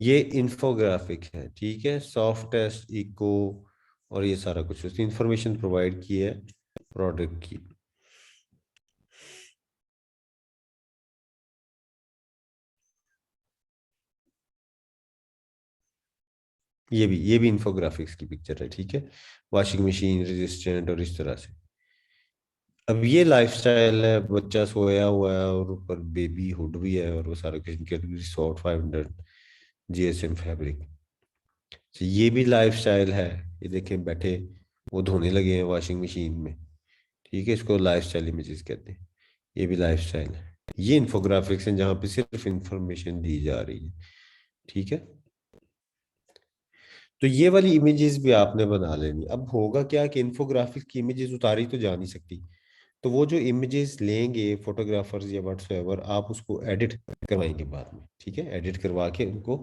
ये इंफोग्राफिक है, ठीक है। सॉफ्ट टेस्ट, इको और ये सारा कुछ उसने इंफॉर्मेशन प्रोवाइड की है प्रोडक्ट की। ये भी इंफोग्राफिक्स की पिक्चर है, ठीक है। वॉशिंग मशीन, रेजिस्टेंट और इस तरह से। अब ये लाइफस्टाइल है, बच्चा सोया हुआ है और ऊपर बेबी हुड भी है और वो सारा कुछ कैटेगरी सॉट 500 जीएसएम फैब्रिक। तो ये भी लाइफस्टाइल है। ये देखें बैठे वो धोने लगे हैं वॉशिंग मशीन में, ठीक है। इसको लाइफस्टाइल इमेजेस कहते हैं। ये भी लाइफस्टाइल है। ये इंफोग्राफिक्स हैं जहाँ पे सिर्फ इंफॉर्मेशन दी जा रही है, ठीक है। तो ये वाली इमेजेस भी आपने बना लेनी। अब होगा क्या कि इंफोग्राफिक की इमेजेस उतारी तो जा नहीं सकती, तो वो जो इमेजेस लेंगे फोटोग्राफर्स या व्हाट्सएवर, आप उसको एडिट करवाएंगे बाद में, ठीक है। एडिट करवा के उनको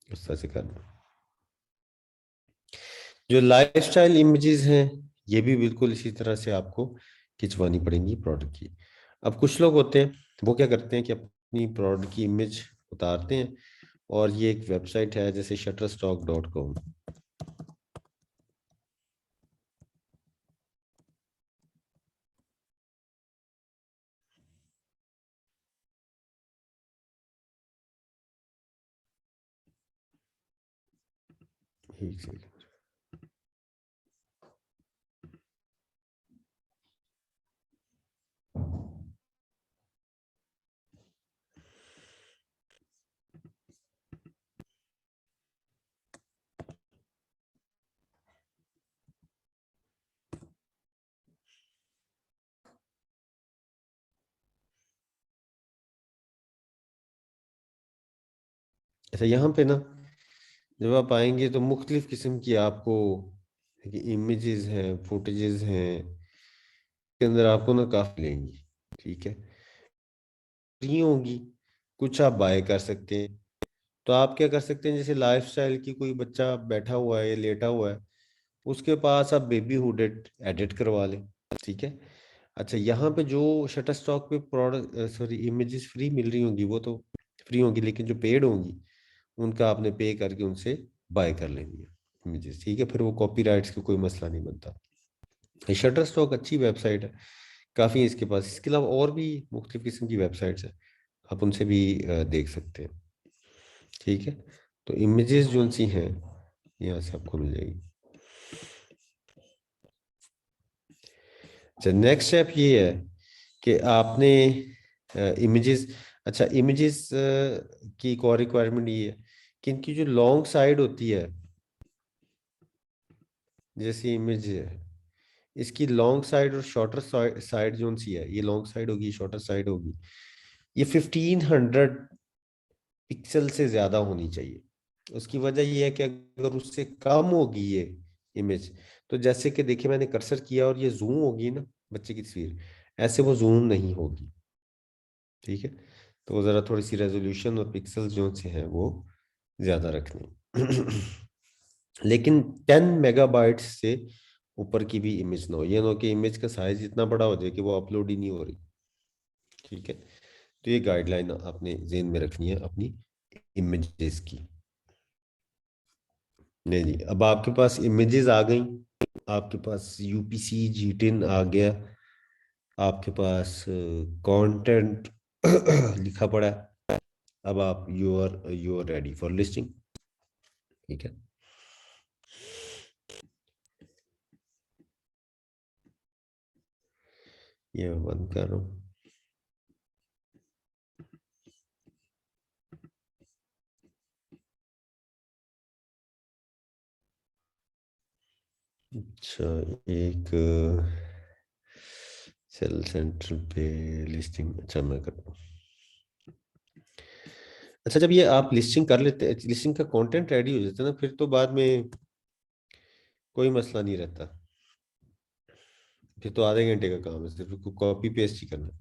उस तरह से करना। जो लाइफस्टाइल इमेजेस हैं ये भी बिल्कुल इसी तरह से आपको खिंचवानी पड़ेंगी प्रोडक्ट की। अब कुछ लोग होते हैं वो क्या करते हैं कि अपनी प्रोडक्ट की इमेज उतारते हैं, और ये एक वेबसाइट है जैसे shutterstock.com। एक सेकंड। अच्छा, यहाँ पे ना जब आप आएंगे तो मुख्तलिफ किस्म की आपको इमेजेस हैं, फुटेजेस हैं, के अंदर आपको ना काफी लेंगी, ठीक है। फ्री होंगी, कुछ आप बाय कर सकते हैं। तो आप क्या कर सकते हैं, जैसे लाइफस्टाइल की कोई बच्चा बैठा हुआ है या लेटा हुआ है, उसके पास आप बेबी हुड एडिट करवा लें, ठीक है। अच्छा, यहाँ पे जो शटर स्टॉक पे प्रोडक्ट सॉरी इमेजेस फ्री मिल रही होंगी वो तो फ्री होंगी, लेकिन जो पेड होंगी उनका आपने पे करके उनसे बाय कर लेनी है इमेजेस, ठीक है। फिर वो कॉपीराइट्स का कोई मसला नहीं बनता। शटर स्टॉक अच्छी वेबसाइट है, काफ़ी है इसके पास। इसके अलावा और भी मुख्तलिफ किस्म की वेबसाइट्स हैं, आप उनसे भी देख सकते हैं, ठीक है। तो इमेजेस जो सी हैं यहाँ से आपको मिल जाएगी। अच्छा, नेक्स्ट स्टेप ये है कि आपने इमेजेस, अच्छा इमेजेस की एक और रिक्वायरमेंट ये है कि इनकी जो लॉन्ग साइड होती है, जैसे इमेज है, इसकी लॉन्ग साइड और शॉर्टर साइड जो सी है, ये लॉन्ग साइड होगी, शॉर्टर साइड होगी, ये 1500 पिक्सल से ज्यादा होनी चाहिए। उसकी वजह ये है कि अगर उससे कम होगी ये इमेज, तो जैसे कि देखिए मैंने कर्सर किया और ये जूम होगी ना बच्चे की तस्वीर, ऐसे वो जूम नहीं होगी, ठीक है। तो वो जरा थोड़ी सी रेजोल्यूशन और पिक्सल जो से हैं वो ज्यादा रखनी। लेकिन 10 मेगाबाइट्स से ऊपर की भी इमेज ना हो, ये ना हो कि इमेज का साइज इतना बड़ा हो जाए कि वो अपलोड ही नहीं हो रही, ठीक है। तो ये गाइडलाइन आपने जेन में रखनी है अपनी इमेजेस की। नहीं जी, अब आपके पास इमेजेस आ गई, आपके पास यूपीसी जी10 आ गया, आपके पास कंटेंट लिखा पड़ा है। अब आप you are ready for listing, ठीक है। ये मैं बंद कर रहा हूँ। अच्छा, एक सेल सेंटर पे लिस्टिंग, अच्छा मैं करता हूँ। अच्छा, जब ये आप लिस्टिंग कर लेते हैं, लिस्टिंग का कंटेंट रेडी हो जाता है ना, फिर तो बाद में कोई मसला नहीं रहता। फिर तो आधे घंटे का काम है, सिर्फ कॉपी पेस्ट ही करना है।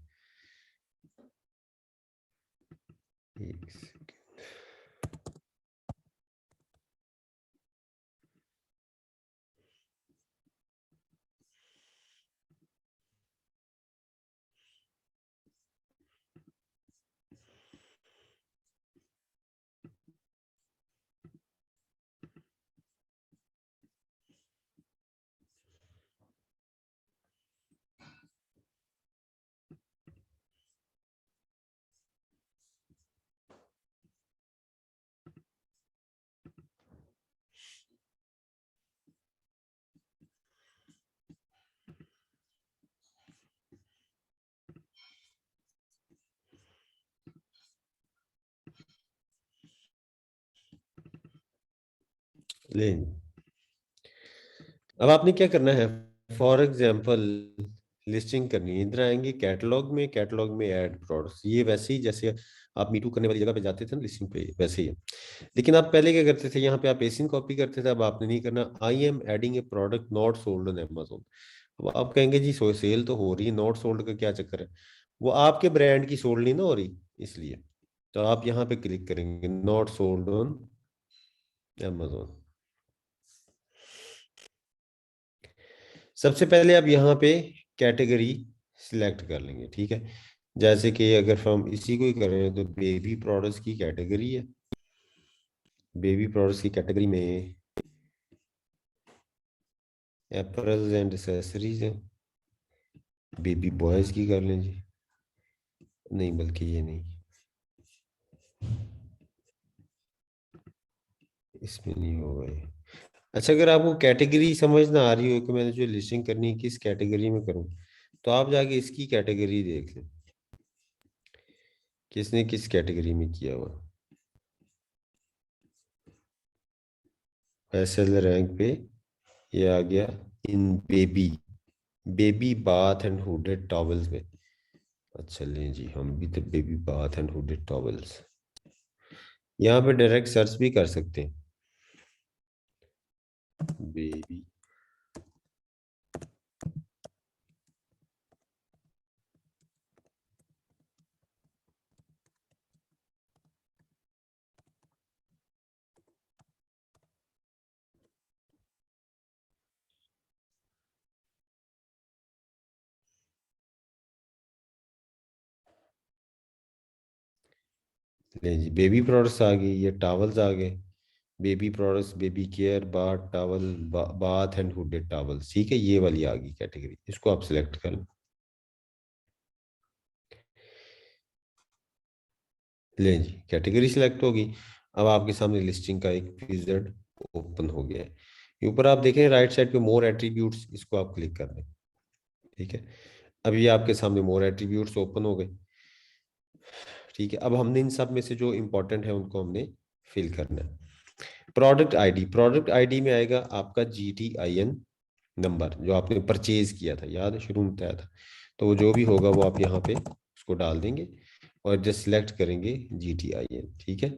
ले, अब आपने क्या करना है, फॉर एग्जाम्पल लिस्टिंग करनी है, इधर आएंगे कैटलॉग में, कैटलॉग में ऐड प्रोडक्ट्स, ये वैसे ही जैसे आप मीटू करने वाली जगह पे जाते थे ना लिस्टिंग पे, वैसे ही है। लेकिन आप पहले क्या करते थे, यहाँ पे आप एसिन कॉपी करते थे, अब आपने नहीं करना, I am adding A product not sold on Amazon। अब आप कहेंगे जी सो सेल तो हो रही है, नॉट सोल्ड का क्या चक्कर है, वो आपके ब्रांड की सोल्ड नहीं ना हो रही, इसलिए। तो आप यहाँ पे क्लिक करेंगे नॉट सोल्ड ऑन Amazon। सबसे पहले आप यहाँ पे कैटेगरी सिलेक्ट कर लेंगे, ठीक है। जैसे कि अगर हम इसी को ही कर रहे हैं तो बेबी प्रोडक्ट्स की कैटेगरी है, बेबी प्रोडक्ट्स की कैटेगरी में एपरल्स एंड एसेसरीज है, बेबी बॉयज की कर लें जी, नहीं बल्कि ये नहीं, इसमें नहीं होगा ये। अच्छा, अगर आपको कैटेगरी समझ ना आ रही हो कि मैंने जो लिस्टिंग करनी है किस कैटेगरी में करूं, तो आप जाके इसकी कैटेगरी देख लें, किसने किस कैटेगरी में किया हुआ। एसएल रैंक पे ये आ गया in baby, baby bath and hooded towels में। अच्छा लें जी, हम भी तो baby bath and hooded towels, यहाँ पे डायरेक्ट सर्च भी कर सकते हैं, बेबी। ले जी, बेबी प्रोडक्ट्स आ गई, ये टॉवल्स आ गए, baby products, baby care, bath towel, bath and hooded towels, ठीक है, ये वाली आ गई कैटेगरी, इसको आप सिलेक्ट कर लो। ले जी, कैटेगरी सिलेक्ट होगी। अब आपके सामने लिस्टिंग का एक विज़ार्ड ओपन हो गया है। ये ऊपर आप देखें राइट साइड पे मोर एट्रीब्यूट्स, इसको आप क्लिक कर दें, ठीक है। अब ये आपके सामने मोर एट्रीब्यूट्स ओपन हो गए, ठीक है। अब हमने इन सब में से जो इंपॉर्टेंट है उनको हमने फिल करना है। प्रोडक्ट आईडी, प्रोडक्ट आईडी में आएगा आपका GTIN नंबर, जो आपने परचेज किया था, याद है शुरू में बताया था, तो वो जो भी होगा वो आप यहाँ पे उसको डाल देंगे और जस्ट सिलेक्ट करेंगे GTIN, ठीक है।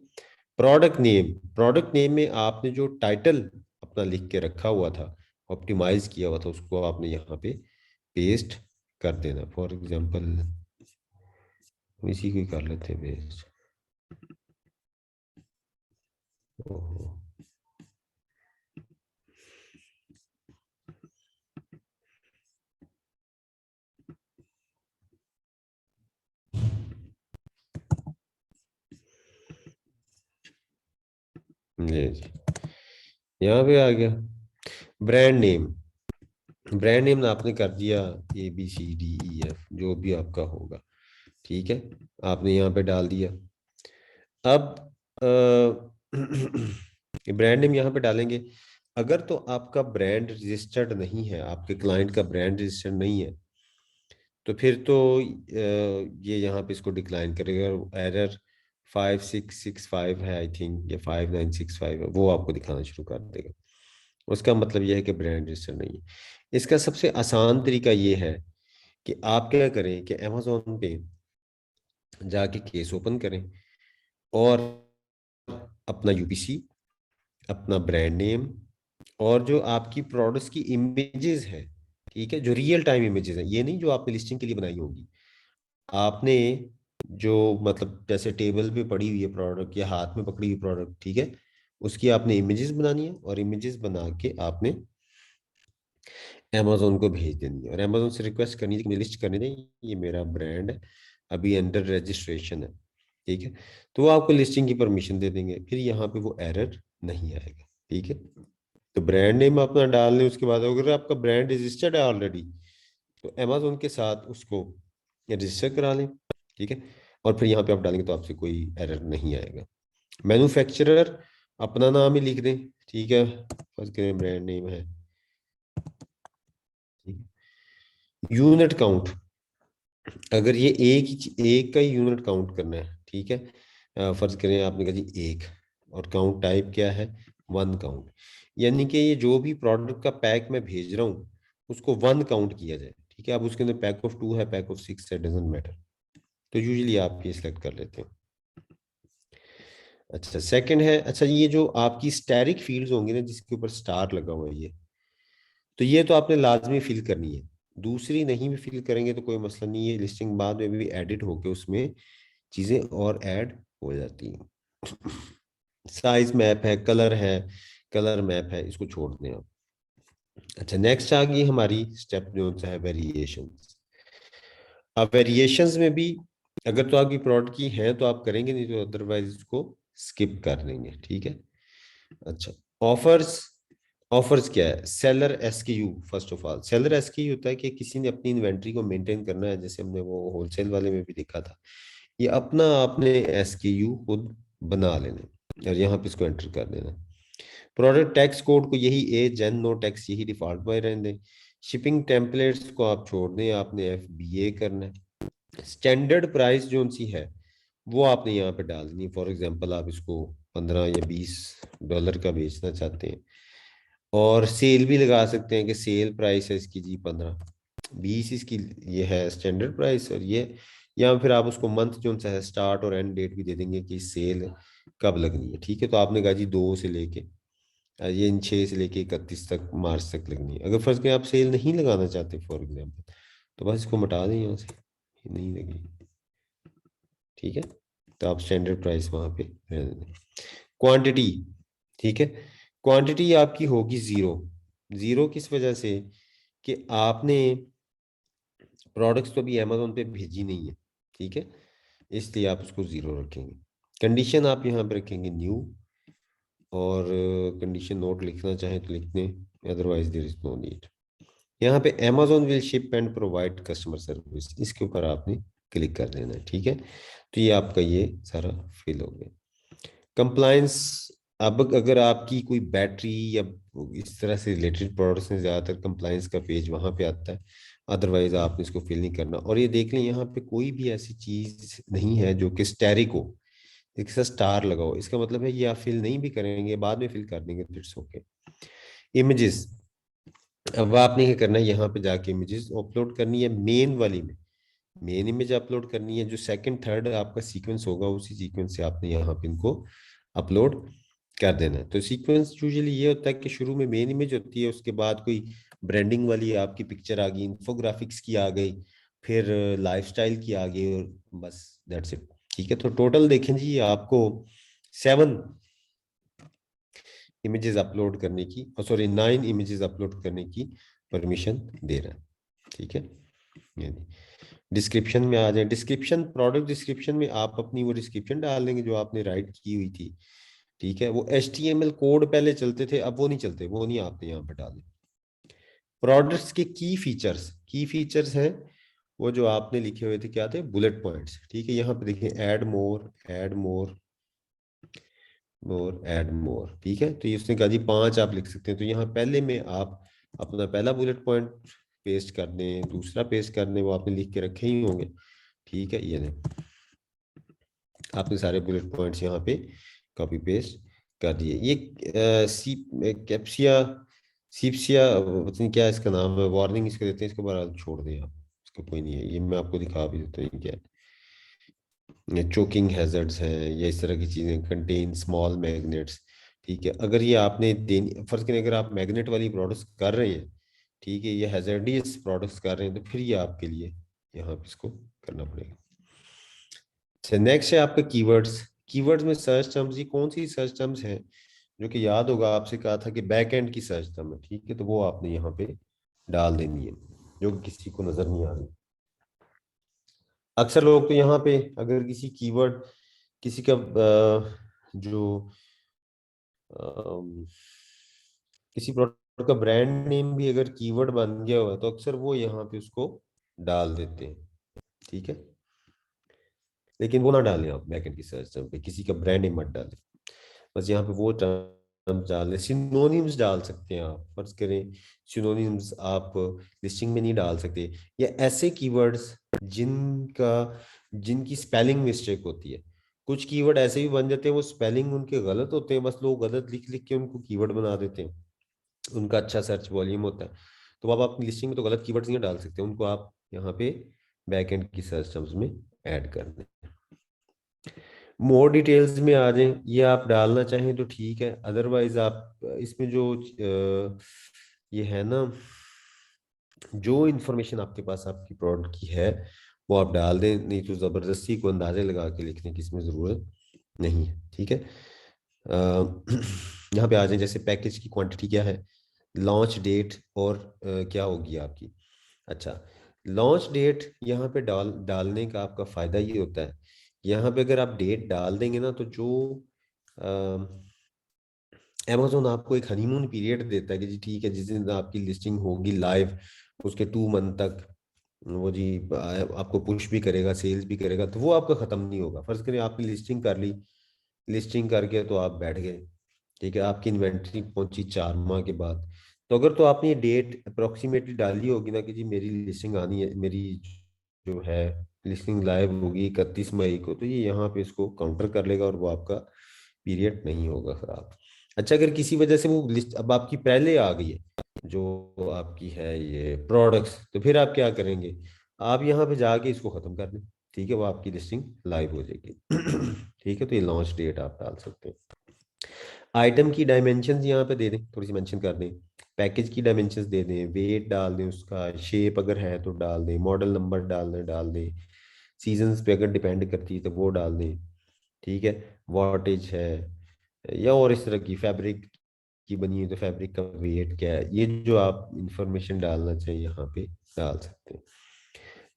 प्रोडक्ट नेम, प्रोडक्ट नेम में आपने जो टाइटल अपना लिख के रखा हुआ था, ऑप्टिमाइज किया हुआ था, उसको आपने यहाँ पे पेस्ट कर देना। फॉर एग्जांपल इसी को ही कर लेते हैं पेस्ट। ओहो, ये जी, यहाँ पे आ गया। ब्रांड नेम, ब्रांड नेम आपने कर दिया ABCDEF, जो भी आपका होगा, ठीक है, आपने यहाँ पे डाल दिया। अब ब्रांड नेम यहाँ पे डालेंगे। अगर तो आपका ब्रांड रजिस्टर्ड नहीं है, आपके क्लाइंट का ब्रांड रजिस्टर्ड नहीं है, तो फिर तो ये यहाँ पे इसको डिक्लाइन करेगा, एरर 5665 है आई थिंक, या 5965 है, वो आपको दिखाना शुरू कर देगा। उसका मतलब यह है कि ब्रांड रजिस्टर नहीं है। इसका सबसे आसान तरीका ये है कि आप क्या करें कि अमेजोन पे जाके केस ओपन करें और अपना UPC, अपना ब्रांड नेम, और जो आपकी प्रोडक्ट्स की इमेजेस है, ठीक है, जो रियल टाइम इमेजेस हैं, ये नहीं जो आपने लिस्टिंग के लिए बनाई होगी, आपने जो मतलब जैसे टेबल पे पड़ी हुई है प्रोडक्ट या हाथ में पकड़ी हुई प्रोडक्ट, ठीक है, उसकी आपने इमेजेस बनानी है, और इमेजेस बना के आपने अमेजोन को भेज देनी है, और अमेजोन से रिक्वेस्ट करनी है कि मुझे लिस्ट करने दें, ये मेरा ब्रांड है, अभी अंडर रजिस्ट्रेशन है, ठीक है। तो वो आपको लिस्टिंग की परमिशन दे देंगे, फिर यहाँ पे वो एरर नहीं आएगा, ठीक है। तो ब्रांड नेम अपना डाल लें, उसके बाद अगर आपका ब्रांड रजिस्टर्ड है ऑलरेडी, तो अमेजोन के साथ उसको रजिस्टर करा लें, ठीक है। और फिर यहाँ पे आप डालेंगे तो आपसे कोई एरर नहीं आएगा। मैन्युफैक्चरर अपना नाम ही लिख दें, ठीक है, फर्स्ट करें ब्रांड नेम है, ठीक है। यूनिट काउंट, अगर ये एक का ही यूनिट काउंट करना है, ठीक है, फर्ज करें आपने कहा जी एक, और काउंट टाइप क्या है, 1 काउंट, यानी कि ये जो भी प्रोडक्ट का पैक मैं भेज रहा हूँ उसको 1 काउंट किया जाए, ठीक है। अब उसके अंदर पैक ऑफ 2 है, पैक ऑफ 6 है, डजेंट मैटर, तो यूजुअली आप ये सिलेक्ट कर लेते हैं। अच्छा सेकंड है, अच्छा ये जो आपकी स्टैरिक फील्ड्स होंगी ना जिसके ऊपर स्टार लगा हुआ है ये, तो ये तो आपने लाजमी फिल करनी है। दूसरी नहीं भी फिल करेंगे तो कोई मसला नहीं है, लिस्टिंग बाद में भी एडिट होके उसमें चीजें और ऐड हो जाती हैं। साइज मैप है, कलर है, कलर मैप है, इसको छोड़ दें आप। अच्छा नेक्स्ट आ गई हमारी स्टेप जो है वेरिएशन। अब वेरिएशंस में भी अगर तो आपकी प्रोडक्ट की है तो आप करेंगे, नहीं तो अदरवाइज इसको स्किप कर देंगे, ठीक है। अच्छा ऑफर्स, ऑफर्स क्या है, seller SKU. First of all seller SKU होता है कि किसी ने अपनी इन्वेंट्री को मेंटेन करना है, जैसे हमने वो होलसेल वाले में भी देखा था, ये अपना आपने एसकेयू खुद बना लेना और यहाँ पे इसको एंटर कर देना। प्रोडक्ट टैक्स कोड को यही ए जेन नो टैक्स यही डिफॉल्ट बाय रहने दें। शिपिंग टेम्पलेट्स को आप छोड़ दें, आपने FBA करना है। स्टैंडर्ड प्राइस जो सी है वो आपने यहाँ पे डालनी है। फॉर एग्जांपल आप इसको 15 या $20 का बेचना चाहते हैं, और सेल भी लगा सकते हैं कि सेल प्राइस है इसकी जी 15-20 इसकी ये है स्टैंडर्ड प्राइस, और ये, या फिर आप उसको मंथ जो सा है स्टार्ट और एंड डेट भी दे देंगे कि सेल कब लगनी है, ठीक है। तो आपने कहा जी 2 से लेके ये इन 6 से लेके 31 तक मार्च तक लगनी है। अगर फर्ज करें आप सेल नहीं लगाना चाहते फॉर एग्जाम्पल, तो बस इसको मिटा दें यहाँ से, ये नहीं लगेगी, ठीक है। तो आप स्टैंडर्ड प्राइस वहां पे रहने दें। क्वांटिटी, ठीक है, क्वांटिटी आपकी होगी 0। 0 किस वजह से, कि आपने प्रोडक्ट्स तो अभी अमेजोन पे भेजी नहीं है, ठीक है, इसलिए आप उसको 0 रखेंगे। कंडीशन आप यहाँ पे रखेंगे न्यू, और कंडीशन नोट लिखना चाहें तो लिख दें, otherwise there is no need. यहाँ पे Amazon will ship and provide customer service, इसके ऊपर आपने क्लिक कर देना है, ठीक है। तो ये आपका ये सारा फिल हो गया। कंप्लायंस, अब अगर आपकी कोई बैटरी या इस तरह से रिलेटेड प्रोडक्ट्स में ज़्यादातर कंप्लायंस का पेज वहाँ पे आता है, अदरवाइज आपने इसको फिल नहीं करना। और ये देख लें यहाँ पे कोई भी ऐसी चीज़ नहीं है जो कि स्टैरिक हो, एक सा स्टार लगाओ, इसका मतलब है ये आप फिल नहीं भी करेंगे, बाद में फिल कर देंगे तो इट्स ओके। इमेजेस, अब आपने क्या करना है, यहाँ पे जाके इमेजेस अपलोड करनी है मेन वाली में, मेन इमेज अपलोड करनी है। जो सेकंड थर्ड आपका सीक्वेंस होगा उसी सीक्वेंस से आपने यहाँ पे इनको अपलोड कर देना है। तो सीक्वेंस यूजुअली ये होता है कि शुरू में मेन इमेज होती है, उसके बाद कोई ब्रांडिंग वाली आपकी पिक्चर आ गई, इन्फोग्राफिक्स की आ गई, फिर लाइफस्टाइल की आ गई, और बस दैट्स इट, ठीक है। तो टोटल देखें जी आपको 7 इमेजेस अपलोड करने की, सॉरी 9 इमेजेस अपलोड करने की परमिशन दे रहा है, ठीक है। डिस्क्रिप्शन में आ जाए, डिस्क्रिप्शन, प्रोडक्ट डिस्क्रिप्शन में आप अपनी वो डिस्क्रिप्शन डाल देंगे जो आपने राइट की हुई थी, ठीक है। वो HTML कोड पहले चलते थे, अब वो नहीं चलते, वो नहीं आपने यहाँ पे डाले। प्रोडक्ट्स के की फीचर्स, की फीचर्स हैं वो जो आपने लिखे हुए थे, क्या थे, बुलेट पॉइंट्स, ठीक है। यहाँ पे देखिए ऐड मोर, ऐड मोर, मोर, ऐड मोर, ठीक है। तो ये उसने कहा जी 5 आप लिख सकते हैं, तो यहाँ पहले में आप अपना पहला बुलेट पॉइंट पेस्ट कर दें, दूसरा पेस्ट कर दें, वो आपने लिख के रखे ही होंगे, ठीक है। ये दें, आपने सारे बुलेट पॉइंट्स यहाँ पे कॉपी पेस्ट कर दिए। ये सी कैप्सिया, सीप्सिया, पता नहीं क्या इसका नाम है, वार्निंग इसको देते हैं, इसको बार छोड़ दें आप, इसको कोई नहीं है, ये मैं आपको दिखा भी देता हूँ क्या है। ये चोकिंग हैजर्ड्स हैं या इस तरह की चीज़ें, कंटेन स्मॉल मैग्नेट्स, ठीक है। अगर ये आपने देनी, फर्ज करें अगर आप मैग्नेट वाली प्रोडक्ट्स कर रहे हैं, ठीक है, ये हैजर्डियस प्रोडक्ट्स कर रहे हैं, तो फिर ये आपके लिए यहाँ पे इसको करना पड़ेगा। अच्छा नेक्स्ट है आपका कीवर्ड्स। कीवर्ड्स में सर्च टर्म्स, ये कौन सी सर्च टर्म्स हैं, जो कि याद होगा आपसे कहा था कि बैक एंड की सर्च टर्म है, ठीक है। तो वो आपने यहाँ पे डाल देनी है जो कि किसी को नजर नहीं आ रही। अक्सर लोग तो यहाँ पे अगर किसी कीवर्ड, किसी का जो अम, किसी प्रोडक्ट का ब्रांड नेम भी अगर कीवर्ड बन गया हुआ है तो अक्सर वो यहाँ पे उसको डाल देते हैं, ठीक है। लेकिन वो ना डालें आप बैकएंड की सर्च टर्म पे, किसी का ब्रांड नेम मत डालें, बस यहाँ पे वो टर्म डालें। सिनोनिम्स डाल सकते हैं आप, फर्ज करें सिनोनिम्स आप लिस्टिंग में नहीं डाल सकते, या ऐसे कीवर्ड्स जिनका, जिनकी स्पेलिंग मिस्टेक होती है। कुछ कीवर्ड ऐसे भी बन जाते हैं, वो स्पेलिंग उनके गलत होते हैं, बस लोग गलत लिख लिख के उनको कीवर्ड बना देते हैं, उनका अच्छा सर्च वॉल्यूम होता है। तो अब आप अपनी लिस्टिंग में तो गलत कीवर्ड्स नहीं डाल सकते, उनको आप यहाँ पे बैकएंड की सर्च टर्म्स में ऐड कर दें। मोर डिटेल्स में आ जाएं, ये आप डालना चाहें तो ठीक है, अदरवाइज आप इसमें जो ये है ना, जो इंफॉर्मेशन आपके पास आपकी प्रोडक्ट की है वो आप डाल दें, नहीं तो ज़बरदस्ती को अंदाजे लगा के लिखने की इसमें ज़रूरत नहीं है, ठीक है। यहाँ पे आ जाए, जैसे पैकेज की क्वांटिटी क्या है, लॉन्च डेट और क्या होगी आपकी। अच्छा, लॉन्च डेट यहाँ पे डालने का आपका फ़ायदा ये होता है, यहाँ पे अगर आप डेट डाल देंगे ना, तो जो अमेजोन आपको एक हनीमून पीरियड देता है कि जी ठीक है, जिस दिन आपकी लिस्टिंग होगी लाइव, उसके 2 मंथ तक वो जी आपको पुश भी करेगा, सेल्स भी करेगा, तो वो आपका ख़त्म नहीं होगा। फर्ज करें आपने लिस्टिंग कर ली, लिस्टिंग करके तो आप बैठ गए, ठीक है, आपकी इन्वेंट्री पहुंची 4 माह के बाद, तो अगर तो आपने ये डेट अप्रोक्सीमेटली डाली होगी ना कि जी मेरी लिस्टिंग आनी है, मेरी जो है लिस्टिंग लाइव होगी 31 मई को, तो ये यहाँ पे इसको काउंटर कर लेगा और वो आपका पीरियड नहीं होगा खराब। अच्छा, अगर किसी वजह से वो लिस्ट अब आपकी पहले आ गई है, जो आपकी है ये प्रोडक्ट्स, तो फिर आप क्या करेंगे, आप यहाँ पे जाके इसको ख़त्म कर दें, ठीक है, वो आपकी लिस्टिंग लाइव हो जाएगी। ठीक है, तो ये लॉन्च डेट आप डाल सकते हैं। आइटम की डायमेंशंस यहाँ पे दे दें, थोड़ी सी मेंशन कर दें, पैकेज की डायमेंशंस दे दें, वेट डाल दें, उसका शेप अगर है तो डाल दें, मॉडल नंबर डाल दें, सीजन्स पे अगर डिपेंड करती है तो वो डाल दें, ठीक है, वॉटेज है, या और इस तरह की फैब्रिक की बनी है तो फैब्रिक का वेट क्या है, ये जो आप इंफॉर्मेशन डालना चाहिए यहाँ पे डाल सकते हैं।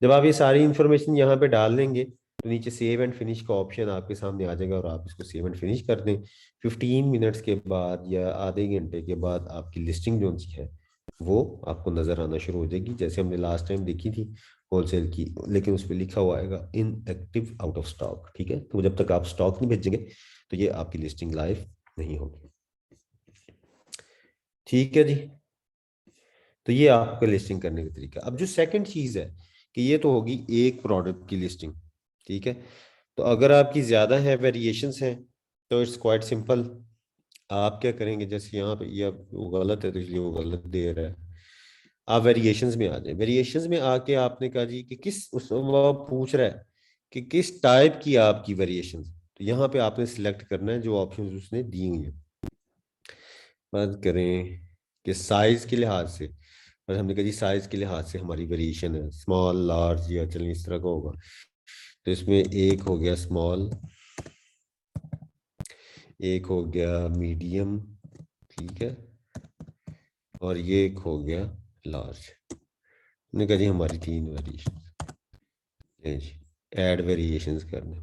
जब आप ये सारी इंफॉर्मेशन यहाँ पे डाल लेंगे तो नीचे सेव एंड फिनिश का ऑप्शन आपके सामने आ जाएगा और आप इसको सेव एंड फिनिश कर दें। 15 मिनट्स के बाद या आधे घंटे के बाद आपकी लिस्टिंग जो सी है वो आपको नजर आना शुरू हो जाएगी, जैसे हमने लास्ट टाइम देखी थी होलसेल की, लेकिन उस पर लिखा हुआ आएगा इन एक्टिव आउट ऑफ स्टॉक, ठीक है, तो जब तक आप स्टॉक नहीं भेजेंगे तो ये आपकी लिस्टिंग लाइव नहीं होगी। ठीक है जी, तो ये आपका लिस्टिंग करने का तरीका। अब जो सेकंड चीज है कि ये तो होगी एक प्रोडक्ट की लिस्टिंग, ठीक है, तो अगर आपकी ज्यादा है, वेरिएशंस हैं, तो इट्स क्वाइट सिंपल। आप क्या करेंगे, जैसे यहाँ पे ये वो गलत है तो इसलिए वो गलत दे रहा है, आप वेरिएशंस में आ जाए, वेरिएशंस में आके आपने कहा जी कि किस वो पूछ रहा है कि किस टाइप की आपकी वेरिएशंस, तो यहाँ पे आपने सिलेक्ट करना है जो ऑप्शन उसने दी हुई है। बात करें कि साइज के लिहाज से, और हमने कहा जी साइज के लिहाज से हमारी वेरिएशन है, स्मॉल लार्ज या चलिए इस तरह का होगा, तो इसमें एक हो गया स्मॉल, एक हो गया मीडियम, ठीक है, और ये एक हो गया लार्ज। हमने कहा जी हमारी 3 वेरिएशन, जी ऐड वेरिएशंस करने।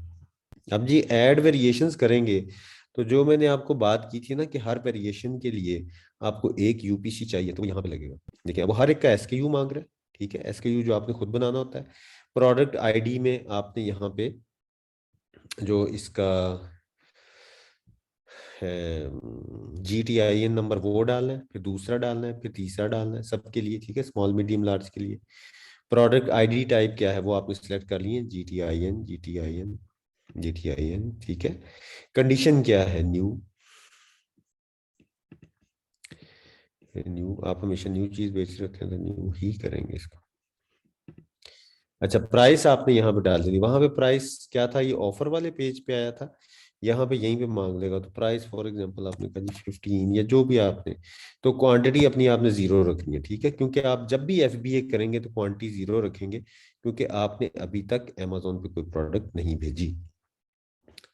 अब जी ऐड वेरिएशंस करेंगे तो जो मैंने आपको बात की थी ना कि हर वेरिएशन के लिए आपको एक यूपीसी चाहिए, तो वो यहाँ पे लगेगा। देखिए अब हर एक का एसकेयू मांग रहा है, ठीक है, एसकेयू जो आपने खुद बनाना होता है। प्रोडक्ट आईडी में आपने यहाँ पे जो इसका है GTIN नंबर वो डालना है, फिर दूसरा डालना है, फिर तीसरा डालना है सबके लिए, ठीक है, स्मॉल मीडियम लार्ज के लिए। प्रोडक्ट आईडी टाइप क्या है वो आपने सेलेक्ट कर लिए, GTIN, ठीक है। कंडीशन क्या है, न्यू, न्यू आप हमेशा न्यू चीज बेच रहे थे तो न्यू ही करेंगे इसको। अच्छा, प्राइस आपने यहाँ पे डाल दी, वहां पे प्राइस क्या था, ये ऑफर वाले पेज पे आया था, यहाँ पे यहीं पे मांग लेगा, तो प्राइस फॉर एग्जांपल आपने कहा जी 15 या जो भी आपने, तो क्वांटिटी अपनी आपने 0 रखनी है, ठीक है, क्योंकि आप जब भी FBA करेंगे तो क्वांटिटी 0 रखेंगे, क्योंकि आपने अभी तक अमेजोन पे कोई प्रोडक्ट नहीं भेजी,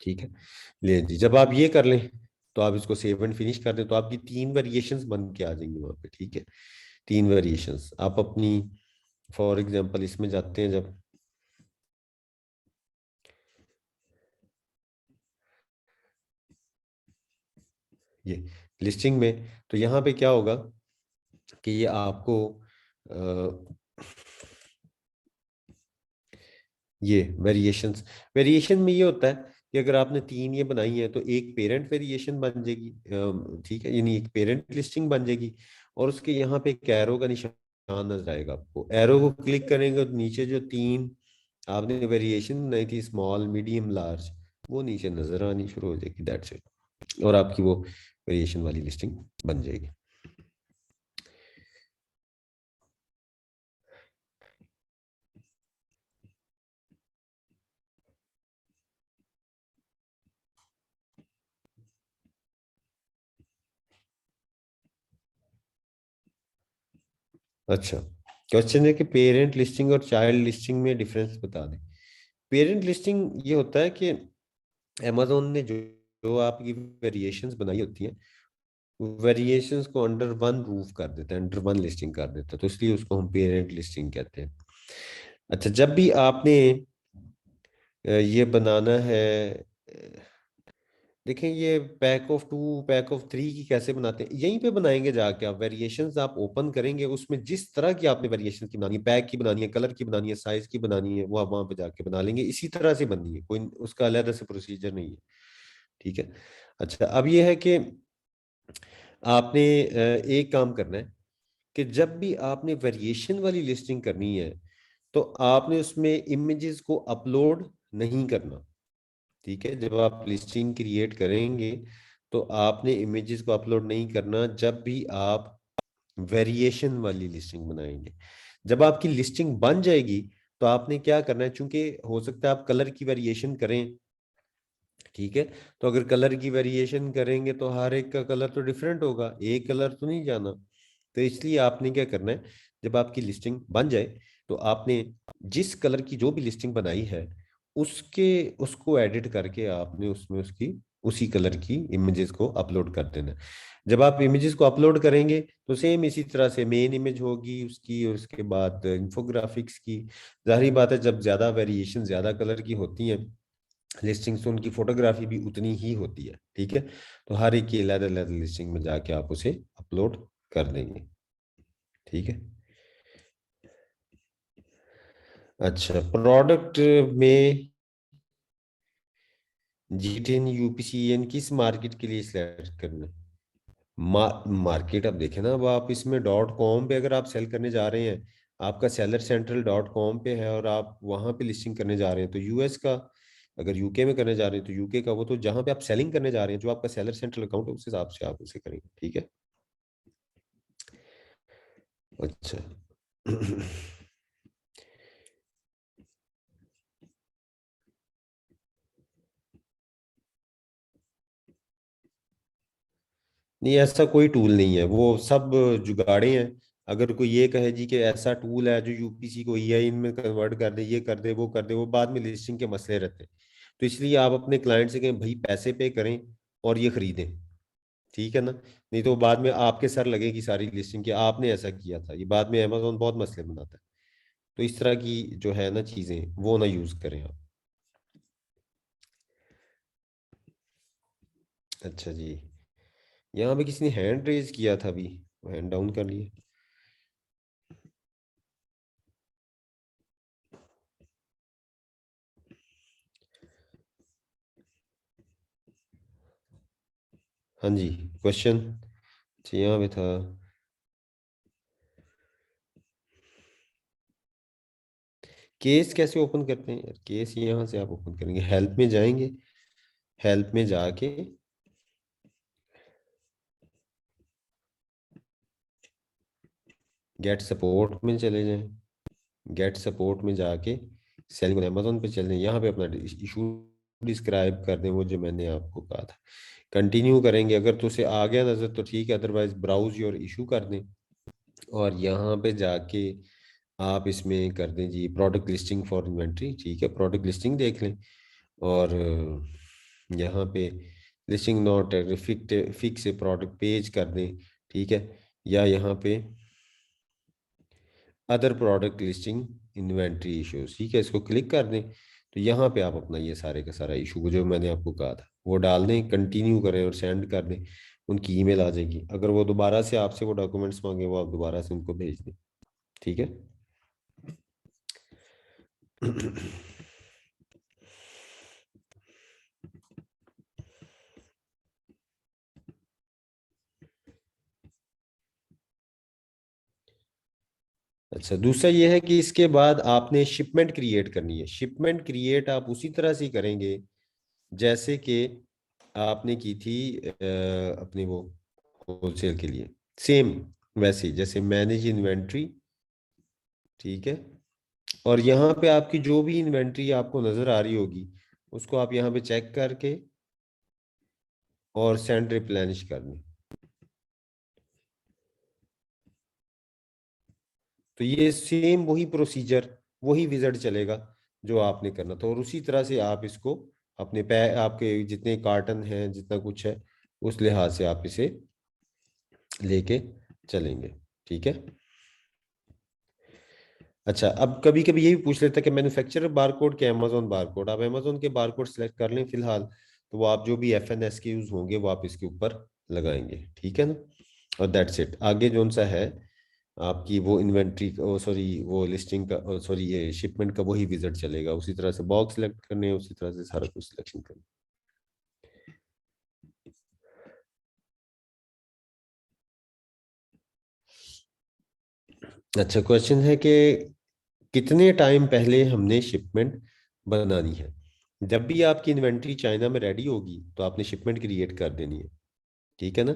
ठीक है। ले जी, जब आप ये कर लें तो आप इसको सेव एंड फिनिश कर दें, तो आपकी 3 वेरिएशंस बन के आ जाएंगी वहां पे, ठीक है, 3 वेरिएशंस आप अपनी, फॉर एग्जांपल इसमें जाते हैं जब, ये लिस्टिंग में, तो यहाँ पे क्या होगा कि ये आपको ये वेरिएशंस, वेरिएशन में ये होता है कि अगर आपने 3 ये बनाई है तो एक पेरेंट वेरिएशन बन जाएगी, ठीक है, यानी एक पेरेंट लिस्टिंग बन जाएगी, और उसके यहाँ पे एक एरो का निशान नजर आएगा आपको, एरो को क्लिक करेंगे तो नीचे जो 3 आपने वेरिएशन बनाई थी, स्मॉल मीडियम लार्ज, वो नीचे नजर आनी शुरू हो जाएगी, दैट्स इट, और आपकी वो वेरिएशन वाली लिस्टिंग बन जाएगी। अच्छा, क्वेश्चन है कि पेरेंट लिस्टिंग और चाइल्ड लिस्टिंग में डिफरेंस बता दें। पेरेंट लिस्टिंग ये होता है कि अमेजोन ने जो जो आपकी वेरिएशंस बनाई होती हैं, वेरिएशंस को अंडर वन रूफ कर देता है, अंडर वन लिस्टिंग कर देता है, तो इसलिए उसको हम पेरेंट लिस्टिंग कहते हैं। अच्छा, जब भी आपने ये बनाना है, देखें ये pack of two, pack of three की कैसे बनाते हैं, यहीं पे बनाएंगे जाके। आप वेरिएशंस आप ओपन करेंगे, उसमें जिस तरह की आपने वेरिएशन की बनानी है, पैक की बनानी है, कलर की बनानी है, साइज की बनानी है, वो आप वहां पे जाके बना लेंगे। इसी तरह से बननी है, कोई उसका अलग से प्रोसीजर नहीं है, ठीक है। अच्छा, अब ये है कि आपने एक काम करना है कि जब भी आपने वेरिएशन वाली लिस्टिंग करनी है, तो आपने उसमें इमेजेस को अपलोड नहीं करना, ठीक है। जब आप लिस्टिंग क्रिएट करेंगे तो आपने इमेजेस को अपलोड नहीं करना जब भी आप वेरिएशन वाली लिस्टिंग बनाएंगे। जब आपकी लिस्टिंग बन जाएगी तो आपने क्या करना है, चूंकि हो सकता है आप कलर की वेरिएशन करें, ठीक है, तो अगर कलर की वेरिएशन करेंगे तो हर एक का कलर तो डिफरेंट होगा, एक कलर तो नहीं जाना। तो इसलिए आपने क्या करना है, जब आपकी लिस्टिंग बन जाए तो आपने जिस कलर की जो भी लिस्टिंग बनाई है, उसके उसको एडिट करके आपने उसमें उसकी उसी कलर की इमेजेस को अपलोड कर देना है। जब आप इमेजेस को अपलोड करेंगे तो सेम इसी तरह से मेन इमेज होगी उसकी, और उसके बाद इंफोग्राफिक्स की। जाहिर बात है, जब ज्यादा वेरिएशन ज्यादा कलर की होती हैं लिस्टिंग्स, तो उनकी फोटोग्राफी भी उतनी ही होती है, ठीक है। तो हर एक की अलग अलग लिस्टिंग में जाके आप उसे अपलोड कर देंगे, ठीक है। अच्छा, प्रोडक्ट में G10 UPCN किस मार्केट के लिए सिलेक्ट करना है? मार्केट अब देखें ना, अब आप इसमें डॉट कॉम पे अगर आप सेल करने जा रहे हैं, आपका सेलर सेंट्रल डॉट कॉम पे है और आप वहां पे लिस्टिंग करने जा रहे हैं, तो यूएस का, अगर यूके में करने जा रहे हैं तो यूके का, वो तो जहां पे आप सेलिंग करने जा रहे हैं, जो आपका सेलर सेंट्रल अकाउंट है उस हिसाब से आप उसे करेंगे, ठीक है। अच्छा नहीं, ऐसा कोई टूल नहीं है, वो सब जुगाड़े हैं। अगर कोई ये कहे जी कि ऐसा टूल है जो यूपीसी को ईआई में कन्वर्ट कर दे, ये कर दे, वो कर दे, वो बाद में लिस्टिंग के मसले रहते हैं। तो इसलिए आप अपने क्लाइंट से कहें भाई पैसे पे करें और ये खरीदें, ठीक है ना। नहीं तो बाद में आपके सर लगेगी सारी लिस्टिंग कि आपने ऐसा किया था, ये बाद में अमेजोन बहुत मसले बनाता है। तो इस तरह की जो है ना चीजें, वो ना यूज करें आप। अच्छा जी, यहाँ पे किसी ने हैंड रेज किया था अभी, हैंड डाउन कर लिया। हाँ जी, क्वेश्चन यहाँ पे था। केस कैसे ओपन करते हैं यार? केस यहाँ से आप ओपन करेंगे, हेल्प में जाएंगे, हेल्प में जाके गेट सपोर्ट में चले जाएं, गेट सपोर्ट में जाके सेलिंग अमेजोन पे चले जाएं, यहाँ पे अपना इशू डिस्क्राइब कर दें, वो जो मैंने आपको कहा था। कंटिन्यू करेंगे, अगर तो उसे आ गया नजर तो ठीक है, अदरवाइज ब्राउज योर इशू कर दें। और यहाँ पे जाके आप इसमें कर दें जी प्रोडक्ट लिस्टिंग फॉर इन्वेंट्री, ठीक है, प्रोडक्ट लिस्टिंग देख लें। और यहाँ पे listing not fix product page कर दें, ठीक है। या यहाँ पे other product listing inventory issues, ठीक है, इसको क्लिक कर दें। तो यहाँ पे आप अपना ये सारे का सारा इशू को जो मैंने आपको कहा था वो डाल दें, कंटिन्यू करें और सेंड कर दें। उनकी ईमेल आ जाएगी, अगर वो दोबारा से आपसे वो डॉक्यूमेंट्स मांगे, वो आप दोबारा से उनको भेज दें, ठीक है। अच्छा, दूसरा ये है कि इसके बाद आपने शिपमेंट क्रिएट करनी है। शिपमेंट क्रिएट आप उसी तरह से ही करेंगे जैसे कि आपने की थी अपनी वो होलसेल के लिए, सेम वैसे ही जैसे मैनेज इन्वेंट्री, ठीक है। और यहाँ पे आपकी जो भी इन्वेंट्री आपको नजर आ रही होगी उसको आप यहाँ पे चेक करके और सेंड रिप्लेनिश करनी। तो ये सेम वही प्रोसीजर, वही विजट चलेगा जो आपने करना था, और उसी तरह से आप इसको अपने आपके जितने कार्टन हैं जितना कुछ है उस लिहाज से आप इसे लेके चलेंगे, ठीक है। अच्छा, अब कभी कभी ये भी पूछ लेता है कि मैन्युफैक्चरर बारकोड के अमेजोन बारकोड, आप अमेजोन के बारकोड सेलेक्ट कर लें फिलहाल, तो वो आप जो भी FNS के यूज होंगे वो आप इसके ऊपर लगाएंगे, ठीक है ना। और दैट्स इट। आगे जो सा है आपकी वो इन्वेंट्री, सॉरी वो लिस्टिंग का, सॉरी ये शिपमेंट का वही विजिट चलेगा, उसी तरह से बॉक्स सिलेक्ट करने हैं, उसी तरह से सारा कुछ सिलेक्शन करना। अच्छा, क्वेश्चन है कि कितने टाइम पहले हमने शिपमेंट बनानी है। जब भी आपकी इन्वेंट्री चाइना में रेडी होगी तो आपने शिपमेंट क्रिएट कर देनी है, ठीक है ना।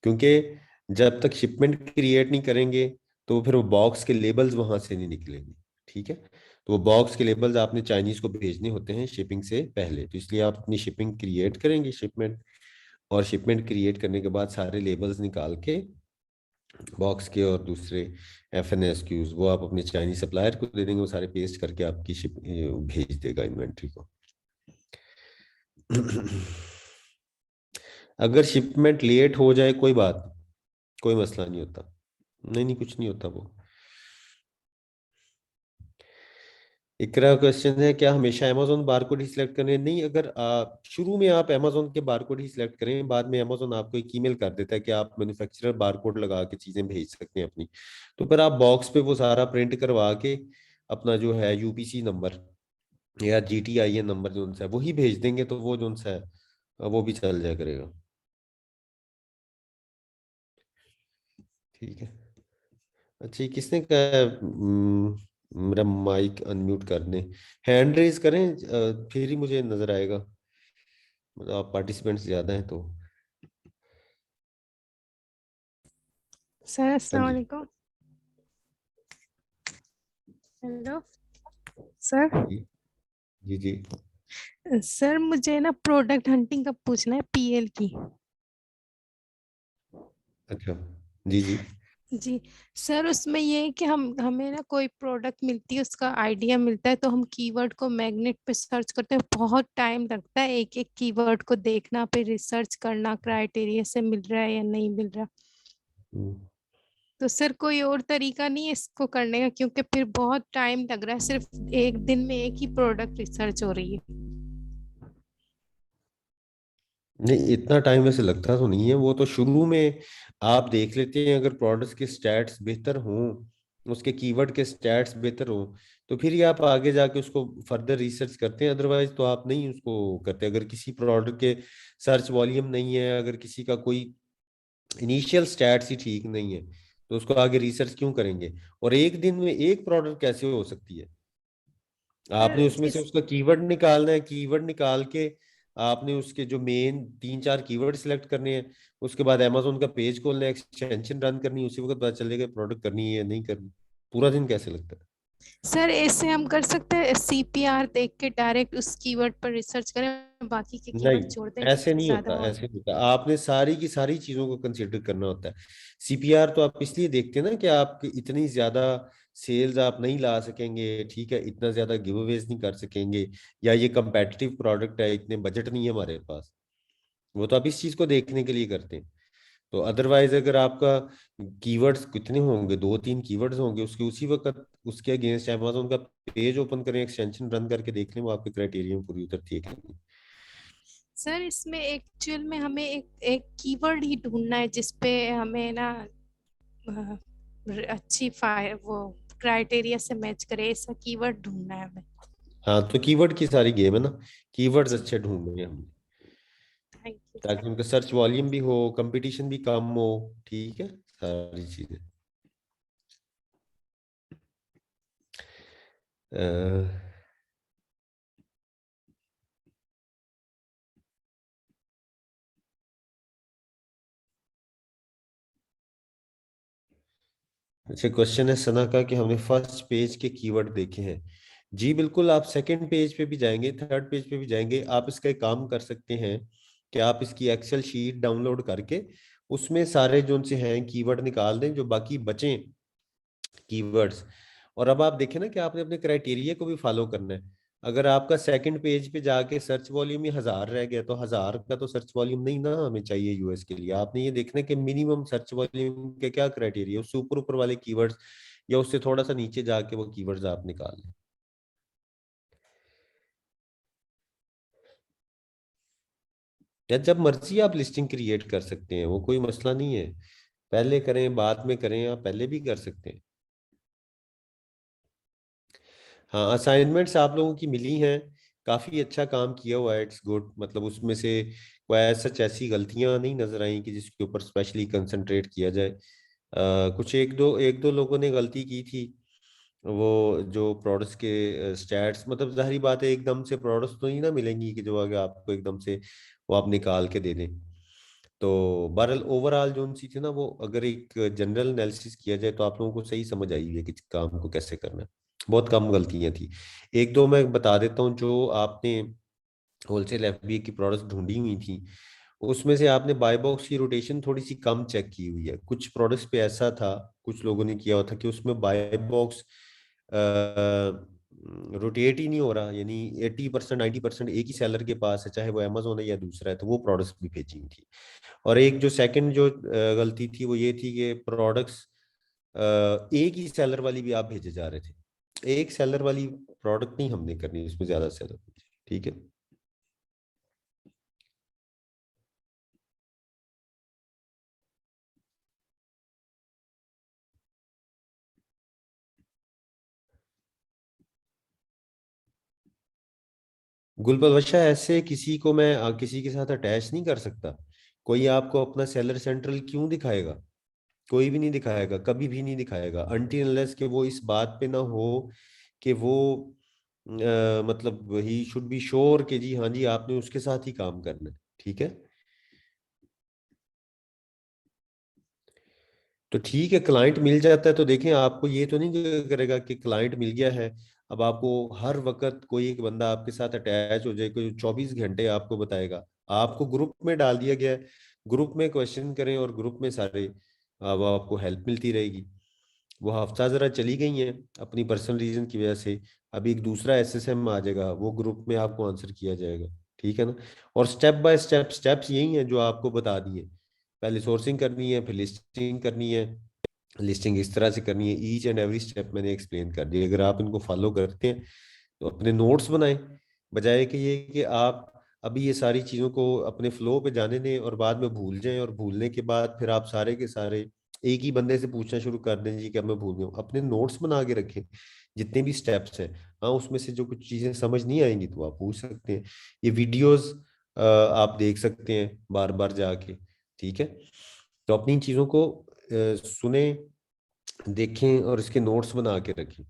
क्योंकि जब तक शिपमेंट क्रिएट नहीं करेंगे तो फिर वो बॉक्स के लेबल्स वहां से नहीं निकलेंगे, ठीक है। तो वो बॉक्स के लेबल्स आपने चाइनीज को भेजने होते हैं शिपिंग से पहले, तो इसलिए आप अपनी शिपिंग क्रिएट करेंगे शिपमेंट, और शिपमेंट क्रिएट करने के बाद सारे लेबल्स निकाल के बॉक्स के और दूसरे FNSQs वो आप अपने चाइनीज सप्लायर को दे देंगे, वो सारे पेस्ट करके आपकी शिप भेज देगा इन्वेंट्री को। अगर शिपमेंट लेट हो जाए कोई बात नहीं, कोई मसला नहीं होता। नहीं नहीं, कुछ नहीं होता वो। इकरा क्वेश्चन है क्या हमेशा अमेजोन बारकोड ही सिलेक्ट करें? नहीं, अगर शुरू में आप अमेजोन के बारकोड ही सिलेक्ट करें, बाद में अमेजोन आपको एक ईमेल कर देता है कि आप मैन्युफैक्चरर बारकोड लगा के चीजें भेज सकते हैं अपनी, तो फिर आप बॉक्स पे वो सारा प्रिंट करवा के अपना जो है UPC नंबर या GTIN नंबर जो उनसा है वही भेज देंगे, तो वो जो उनसा है वो भी चल जाया करेगा, ठीक है। अच्छा, ये किसने कहा मेरा माइक अनम्यूट कर दें? हैंड रेज करें, फिर ही मुझे नजर आएगा, मतलब आप पार्टिसिपेंट्स ज्यादा हैं तो। सर हाँ अस्सलाम जी। वालेकुम। Hello sir. जी जी जी। सर मुझे ना प्रोडक्ट हंटिंग का पूछना है, PL की। अच्छा। जी जी। जी सर, उसमें ये है कि हम हमें ना कोई प्रोडक्ट मिलती है, उसका आइडिया मिलता है, तो हम कीवर्ड को मैग्नेट पे सर्च करते हैं, बहुत टाइम लगता है एक एक कीवर्ड को देखना, पे रिसर्च करना क्राइटेरिया से मिल रहा है या नहीं मिल रहा। हम्म। तो सर कोई और तरीका नहीं है इसको करने का, क्योंकि फिर बहुत टाइम लग रहा है, सिर्फ एक दिन में एक ही प्रोडक्ट रिसर्च हो रही है। नहीं, इतना टाइम वैसे लगता तो नहीं है, वो तो शुरू में आप देख लेते हैं, अगर प्रोडक्ट्स के स्टैट्स बेहतर हों, उसके कीवर्ड के स्टैट्स बेहतर हों, तो फिर ही आप आगे जाके उसको फर्दर रिसर्च करते हैं, अदरवाइज तो आप नहीं उसको करते। अगर किसी प्रोडक्ट के सर्च वॉल्यूम नहीं है, अगर किसी का कोई इनिशियल स्टैट्स ही ठीक नहीं है, तो उसको आगे रिसर्च क्यों करेंगे। और एक दिन में एक प्रोडक्ट कैसे हो सकती है? आपने सर उसमें से जिस उसका कीवर्ड निकालना है, कीवर्ड निकाल के आपने उसके जो मेन 3-4 कीवर्ड सिलेक्ट करने हैं, उसके बाद अमेजोन का पेज खोलना है, एक्सटेंशन रन करनी है, उसी वक्त पता चलेगा प्रोडक्ट करनी है या नहीं करनी। पूरा दिन कैसे लगता है? सर ऐसे हम कर सकते हैं, CPR देख के डायरेक्ट उस कीवर्ड पर रिसर्च करें, बाकी के कीवर्ड नहीं, छोड़ दें ऐसे जिसमें नहीं ज्यादा होता, हो। ऐसे नहीं होता। आपने सारी की सारी चीजों को कंसिडर करना होता है। CPR तो आप इसलिए देखते हैं ना कि आप इतनी ज्यादा सेल्स आप नहीं ला सकेंगे, ठीक है, इतना ज्यादा गिव अवेज नहीं कर सकेंगे, या ये कंपेटिटिव प्रोडक्ट है, इतने बजट नहीं है हमारे पास, वो तो आप इस चीज को देखने के लिए करते हैं। तो अदरवाइज अगर आपका कीवर्ड्स कितने होंगे, 2-3 कीवर्ड्स होंगे, उसके उसी वक्त उसके अगेंस्ट अमेजोन का पेज ओपन करें, एक्सटेंशन रन करके देख लें वो आपके क्राइटेरिया में पूरी उतरती है कि नहीं। सर इसमें एक्चुअल में हमें एक एक कीवर्ड ही ढूंढना है जिसपे हमें ना अ, अच्छी वो क्राइटेरिया से मैच करे, ऐसा कीवर्ड ढूंढना है हमें। हाँ, तो कीवर्ड की सारी गेम है ना, कीवर्ड्स जी अच्छे ढूंढने हैं हमने, थैंक यू ताकि सर। उनका सर्च वॉल्यूम भी हो, कंपटीशन भी कम हो, ठीक है, सारी चीजें। अह, अच्छा, क्वेश्चन है सना का कि हमने फर्स्ट पेज के कीवर्ड देखे हैं। जी बिल्कुल, आप सेकंड पेज पे भी जाएंगे, थर्ड पेज पे भी जाएंगे। आप इसका एक काम कर सकते हैं कि आप इसकी एक्सेल शीट डाउनलोड करके उसमें सारे जो उनसे हैं कीवर्ड निकाल दें, जो बाकी बचे कीवर्ड्स। और अब आप देखें ना कि आपने अपने क्राइटेरिया को भी फॉलो करना है। अगर आपका सेकंड पेज पे जाके सर्च वॉल्यूम ही 1000 रह गया, तो 1000 का तो सर्च वॉल्यूम नहीं ना हमें चाहिए यूएस के लिए। आपने ये देखना है कि मिनिमम सर्च वॉल्यूम के क्या क्राइटेरिया, उससे ऊपर ऊपर वाले कीवर्ड्स या उससे थोड़ा सा नीचे जाके वो कीवर्ड्स आप निकाल लें। या जब मर्जी आप लिस्टिंग क्रिएट कर सकते हैं, वो कोई मसला नहीं है। पहले करें बाद में करें, आप पहले भी कर सकते हैं। हाँ, असाइनमेंट्स आप लोगों की मिली हैं, काफ़ी अच्छा काम किया हुआ है, इट्स गुड। मतलब उसमें से कोई सच ऐसी गलतियां नहीं नजर आई कि जिसके ऊपर स्पेशली कंसंट्रेट किया जाए। कुछ एक दो लोगों ने गलती की थी। वो जो प्रोडक्ट्स के स्टैट्स, मतलब जाहिर बात है एकदम से प्रोडक्ट्स तो नहीं ना मिलेंगी कि जो आगे आपको एकदम से वो आप निकाल के दे दें। तो बहरहाल ओवरऑल जो सी थी ना, वो अगर एक जनरल एनालिसिस किया जाए तो आप लोगों को सही समझ आई है कि काम को कैसे करना है। बहुत कम गलतियां थी। एक दो मैं बता देता हूँ जो आपने होलसेल एफबीए की प्रोडक्ट्स ढूंढी हुई थी। उसमें से आपने बाय बॉक्स की रोटेशन थोड़ी सी कम चेक की हुई है। कुछ प्रोडक्ट्स पे ऐसा था, कुछ लोगों ने किया हुआ था कि उसमें बाय बॉक्स रोटेट ही नहीं हो रहा, यानी 80% 90% एक ही सेलर के पास है, चाहे वो अमेजोन है या दूसरा है, तो वो प्रोडक्ट्स भी भेजी हुई थी। और एक जो सेकंड जो गलती थी वो ये थी कि प्रोडक्ट्स एक ही सेलर वाली भी आप भेजे जा रहे थे। एक सेलर वाली प्रोडक्ट नहीं हमने करनी, उसमें ज्यादा सेलर। ठीक है। गुलपत बख्शा, ऐसे किसी को मैं किसी के साथ अटैच नहीं कर सकता। कोई आपको अपना सेलर सेंट्रल क्यों दिखाएगा? कोई भी नहीं दिखाएगा, कभी भी नहीं दिखाएगा, अनटिल अनलेस कि वो इस बात पे ना हो कि वो मतलब ही शुड बी श्योर कि जी हाँ जी आपने उसके साथ ही काम करना है। ठीक है। तो ठीक है, क्लाइंट मिल जाता है तो देखें, आपको ये तो नहीं करेगा कि क्लाइंट मिल गया है, अब आपको हर वक्त कोई एक बंदा आपके साथ अटैच हो जाए, कोई 24 घंटे आपको बताएगा। आपको ग्रुप में डाल दिया गया है, ग्रुप में क्वेश्चन करें और ग्रुप में सारे अब आपको हेल्प मिलती रहेगी। वो हफ्ता जरा चली गई हैं अपनी पर्सनल रीजन की वजह से, अभी एक दूसरा एसएसएम आ जाएगा, वो ग्रुप में आपको आंसर किया जाएगा। ठीक है ना। और स्टेप बाय स्टेप स्टेप्स यही हैं जो आपको बता दिए। पहले सोर्सिंग करनी है, फिर लिस्टिंग करनी है। लिस्टिंग इस तरह से करनी है, ईच एंड एवरी स्टेप मैंने एक्सप्लेन कर दिया। अगर आप इनको फॉलो करते हैं तो अपने नोट्स बनाएं, बजाय कि ये कि आप अभी ये सारी चीज़ों को अपने फ्लो पे जाने दें और बाद में भूल जाएं, और भूलने के बाद फिर आप सारे के सारे एक ही बंदे से पूछना शुरू कर दें जी क्या मैं भूल गया हूँ। अपने नोट्स बना के रखें जितने भी स्टेप्स हैं। हाँ, उसमें से जो कुछ चीज़ें समझ नहीं आएंगी तो आप पूछ सकते हैं। ये वीडियोस आप देख सकते हैं बार बार जाके। ठीक है। तो अपनी चीज़ों को सुने, देखें और इसके नोट्स बना के रखें।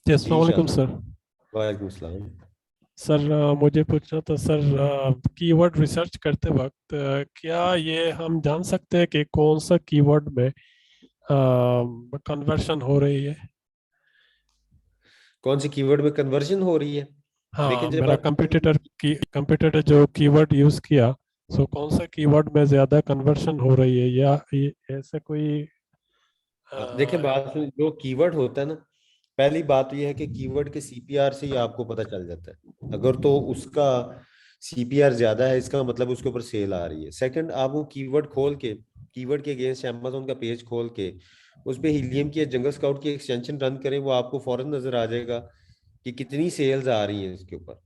जी, जी अस्सलाम वालेकुम शाद, सर। वालेकुम सलाम। सर मुझे पूछना था सर, कीवर्ड रिसर्च करते वक्त क्या ये हम जान सकते हैं कि कौन सा कीवर्ड में कन्वर्शन हो रही है? कौन सी कीवर्ड में कन्वर्जन हो रही है? देखिए हाँ, जब मेरा आप कंप्यूटर जो कीवर्ड यूज़ किया, सो कौन सा कीवर्ड में ज़्यादा कन्वर्शन हो रही है, या ये ऐसे कोई देखिए, अ, बात सुनिए, जो कीवर्ड होता है ना, पहली बात तो यह है कि कीवर्ड के सीपीआर से ही आपको पता चल जाता है। अगर तो उसका सीपीआर ज्यादा है, इसका मतलब उसके ऊपर सेल आ रही है। सेकंड, आप वो कीवर्ड खोल के, कीवर्ड के अगेंस्ट अमेजोन का पेज खोल के उस पे हीलियम की या जंगल स्काउट की एक्सटेंशन रन करें, वो आपको फौरन नजर आ जाएगा कि कितनी सेल्स आ रही हैं इसके ऊपर।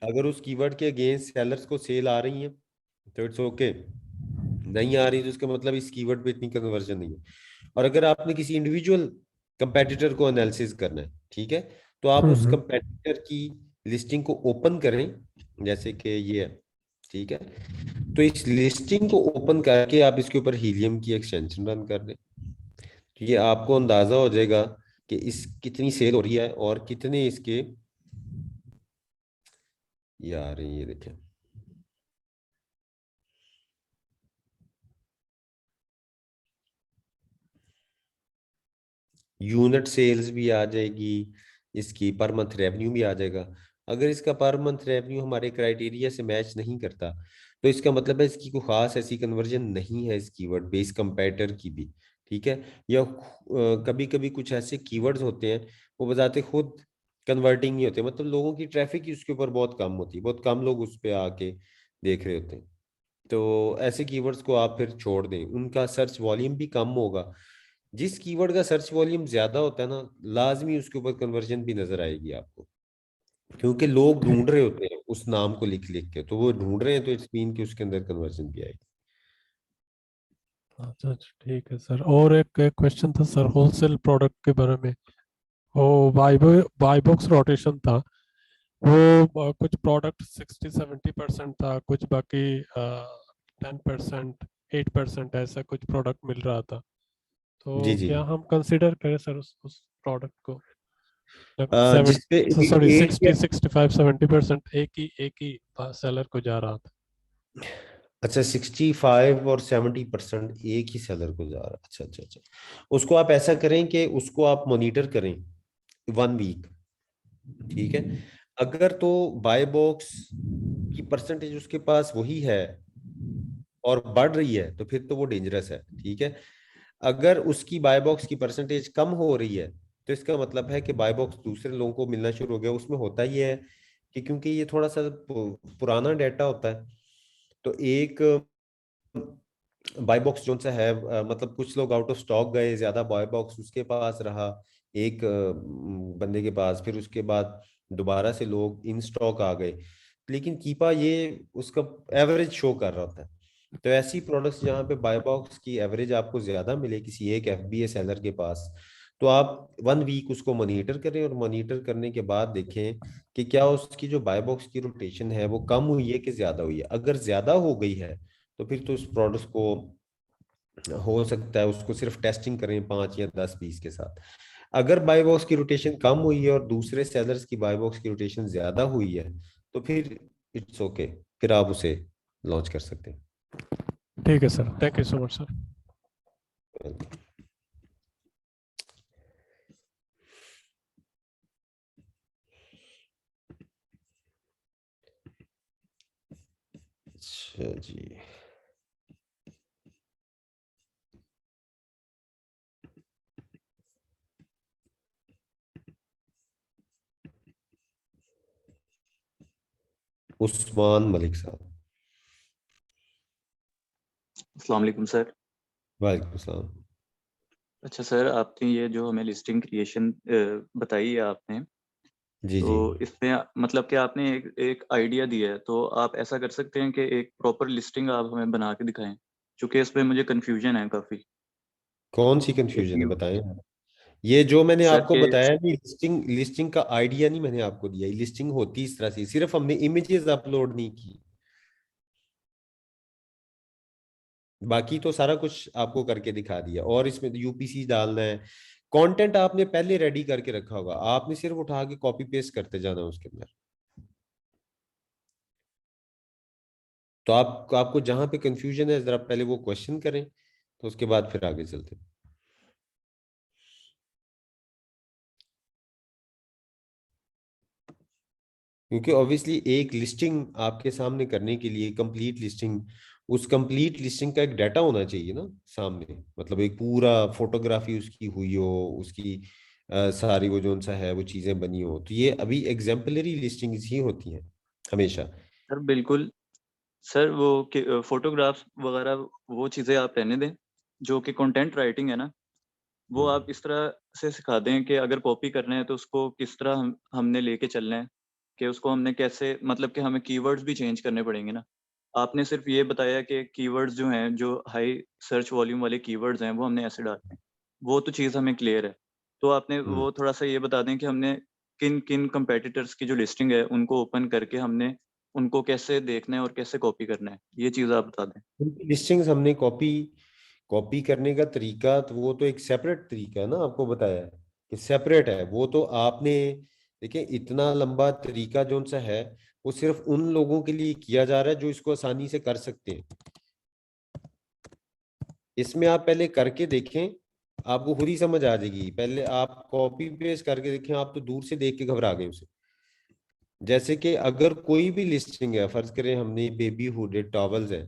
अगर उस कीवर्ड के अगेंस्ट सेलर्स को सेल आ रही है तो इट्स ओके, नहीं आ रही तो उसका मतलब इस कीवर्ड पे इतनी कन्वर्जन नहीं है। और अगर आपने किसी इंडिविजुअल कंपेटिटर को एनालिसिस करना है, ठीक है, तो आप उस हम्म। कंपेटिटर की लिस्टिंग को ओपन करें, जैसे कि ये है। ठीक है। तो इस लिस्टिंग को ओपन करके आप इसके ऊपर हीलियम की एक्सटेंशन रन कर दें, तो ये आपको अंदाजा हो जाएगा कि इस कितनी सेल हो रही है और कितने इसके ये आ रही है, ये देखें। यूनिट सेल्स भी आ जाएगी, इसकी पर मंथ रेवेन्यू भी आ जाएगा। अगर इसका पर मंथ रेवेन्यू हमारे क्राइटेरिया से मैच नहीं करता तो इसका मतलब है इसकी कोई खास ऐसी कन्वर्जन नहीं है इस कीवर्ड बेस कंपेटिटर की भी, ठीक है। या कभी कभी कुछ ऐसे कीवर्ड्स होते हैं वो बजाते खुद कन्वर्टिंग नहीं होते, मतलब लोगों की ट्रैफिक ही उसके ऊपर बहुत कम होती है, बहुत कम लोग उस पर आके देख रहे होते हैं। तो ऐसे कीवर्ड्स को आप फिर छोड़ दें, उनका सर्च वॉल्यूम भी कम होगा। जिस कीवर्ड का सर्च वॉल्यूम ज्यादा होता है ना, लाजमी उसके ऊपर कन्वर्जन भी नजर आएगी आपको, क्योंकि लोग ठीक। ढूंढ रहे होते हैं उस नाम को लिख लिख के, तो वो ढूंढ रहे हैं तो इट्स मीन कि उसके अंदर कन्वर्जन भी आएगी। अच्छा अच्छा, ठीक है सर। और एक क्वेश्चन था सर होलसेल प्रोडक्ट के बारे में। वो बाई बॉक्स रोटेशन था। वो कुछ प्रोडक्ट 60-70% था, कुछ बाकी 10%, 8% ऐसा कुछ प्रोडक्ट मिल रहा था। जी तो जी। क्या हम कंसिडर करें सर उस प्रोडक्ट को? सेवन जिसपे सॉरी एट 60-65-70% एक ही सेलर को जा रहा था। अच्छा 65 और 70% एक ही सेलर को जा रहा है, अच्छा अच्छा अच्छा। उसको आप ऐसा करें कि उसको आप मॉनिटर करें 1 वीक, ठीक है। अगर तो बाय बॉक्स की परसेंटेज उसके पास वही है और बढ़ रही है तो फिर तो वो डेंजरस है, ठीक है। अगर उसकी बाय बॉक्स की परसेंटेज कम हो रही है तो इसका मतलब है कि बाय बॉक्स दूसरे लोगों को मिलना शुरू हो गया। उसमें होता ही है कि क्योंकि ये थोड़ा सा पुराना डाटा होता है, तो एक बाय बॉक्स जो सा है मतलब कुछ लोग आउट ऑफ स्टॉक गए, ज्यादा बाय बॉक्स उसके पास रहा एक बंदे के पास, फिर उसके बाद दोबारा से लोग इन स्टॉक आ गए, लेकिन कीपा ये उसका एवरेज शो कर रहा होता है। तो ऐसी प्रोडक्ट्स जहाँ पे बाय बॉक्स की एवरेज आपको ज्यादा मिले किसी एक एफबीए सेलर के पास, तो आप 1 वीक उसको मॉनिटर करें और मॉनिटर करने के बाद देखें कि क्या उसकी जो बाय बॉक्स की रोटेशन है वो कम हुई है कि ज्यादा हुई है। अगर ज्यादा हो गई है तो फिर तो उस प्रोडक्ट को हो सकता है उसको सिर्फ टेस्टिंग करें 5 या 10 पीस के साथ। अगर बाय बॉक्स की रोटेशन कम हुई है और दूसरे सेलर्स की बाय बॉक्स की रोटेशन ज्यादा हुई है तो फिर इट्स ओके, फिर आप उसे लॉन्च कर सकते हैं। ठीक है sir, thank you so much sir. अच्छा जी। उस्मान मलिक साहब। अस्सलाम वालेकुम सर। वालेकुम सलाम। अच्छा सर, आपने ये जो हमें लिस्टिंग क्रिएशन बताई है आपने, जी तो जी। इसमें मतलब कि आपने एक आइडिया दिया है, तो आप ऐसा कर सकते हैं कि एक प्रॉपर लिस्टिंग आप हमें बना के दिखाएं, क्योंकि इसमें मुझे कन्फ्यूजन है काफ़ी। कौन सी एक कंफ्यूजन है ये बताएं। ये जो मैंने सर आपको के बताया नहीं, लिस्टिंग लिस्टिंग का आइडिया नहीं मैंने आपको दिया, लिस्टिंग होती इस तरह से, सिर्फ हमने इमेजेस अपलोड नहीं की, बाकी तो सारा कुछ आपको करके दिखा दिया। और इसमें यूपीसी डालना है, कंटेंट आपने पहले रेडी करके रखा होगा, आपने सिर्फ उठा के कॉपी पेस्ट करते जाना उसके अंदर। तो आपको जहां पे कंफ्यूजन है जरा पहले वो क्वेश्चन करें, तो उसके बाद फिर आगे चलते हैं। क्योंकि ऑब्वियसली एक लिस्टिंग आपके सामने करने के लिए कंप्लीट लिस्टिंग, उस कंप्लीट लिस्टिंग का एक डाटा होना चाहिए ना सामने, मतलब एक पूरा फोटोग्राफी उसकी हुई हो, उसकी सारी वो जो सा है वो चीजें बनी हो, तो ये अभी एग्जाम्पलरी लिस्टिंग्स ही होती हैं हमेशा। सर बिल्कुल। सर वो फोटोग्राफ्स वगैरह वो चीज़ें आप रहने दें, जो कि कंटेंट राइटिंग है ना, वो आप इस तरह से सिखा दें कि अगर कॉपी करना है तो उसको किस तरह हमने लेके चलना है, कि उसको हमने कैसे, मतलब कि हमें कीवर्ड्स भी चेंज करने पड़ेंगे ना। आपने सिर्फ ये बताया कि कीवर्ड्स जो हैं, जो हाई सर्च वॉल्यूम वाले कीवर्ड्स हैं, वो हमने ऐसे डालने हैं। वो तो चीज़ हमें क्लियर है। तो आपने हम्म। वो थोड़ा-सा ये बता दें कि हमने किन-किन कॉम्पिटिटर्स की जो लिस्टिंग है, उनको ओपन करके हमने उनको कैसे देखना है और कैसे कॉपी करना है? ये चीज़ आप बता दें। उनकी लिस्टिंग्स हमने कॉपी कॉपी करने का तरीका, तो वो तो एक सेपरेट तरीका है ना, आपको बताया है कि सेपरेट है वो, तो आपने देखिए इतना लंबा तरीका जो सा है वो सिर्फ उन लोगों के लिए किया जा रहा है जो इसको आसानी से कर सकते हैं। इसमें आप पहले करके देखें, आपको खुद ही समझ आ जाएगी। पहले आप कॉपी पेस्ट करके देखें, आप तो दूर से देख के घबरा गए उसे। जैसे कि अगर कोई भी लिस्टिंग है, फर्ज करें हमने बेबी हुडेड टॉवल्स है,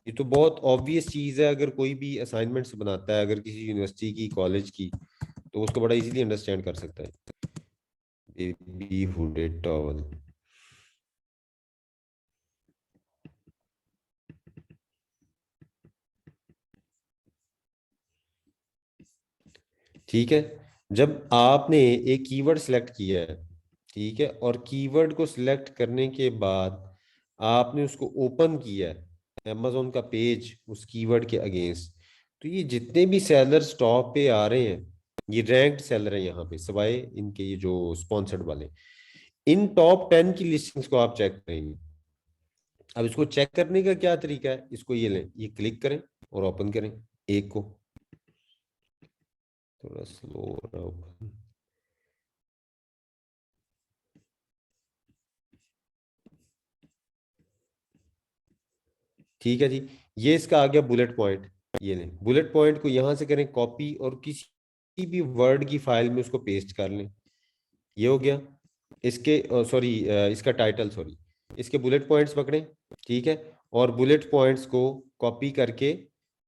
ये तो बहुत ऑब्वियस चीज है। अगर कोई भी असाइनमेंट्स बनाता है, अगर किसी यूनिवर्सिटी की, कॉलेज की, तो उसको बड़ा इजीली अंडरस्टैंड कर सकता है। बेबी हुडेड टॉवल, ठीक है। जब आपने एक कीवर्ड सेलेक्ट किया है, ठीक है, और कीवर्ड को सिलेक्ट करने के बाद आपने उसको ओपन किया है अमेज़न का पेज उस कीवर्ड के अगेंस्ट, तो ये जितने भी सेलर्स टॉप पे आ रहे हैं, ये रैंक्ड सेलर हैं यहाँ पे, सिवाय इनके ये जो स्पॉन्सर्ड वाले। इन टॉप 10 की लिस्टिंग्स को आप चेक करेंगे। अब इसको चेक करने का क्या तरीका है, इसको ये लें, ये क्लिक करें और ओपन करें एक को। थोड़ा स्लो हो रहा होगा। ठीक है जी, ये इसका आ गया बुलेट पॉइंट। ये लें, बुलेट पॉइंट को यहां से करें कॉपी और किसी भी वर्ड की फाइल में उसको पेस्ट कर लें। ये हो गया इसके, सॉरी इसका टाइटल, सॉरी इसके बुलेट पॉइंट्स पकड़ें, ठीक है, और बुलेट पॉइंट्स को कॉपी करके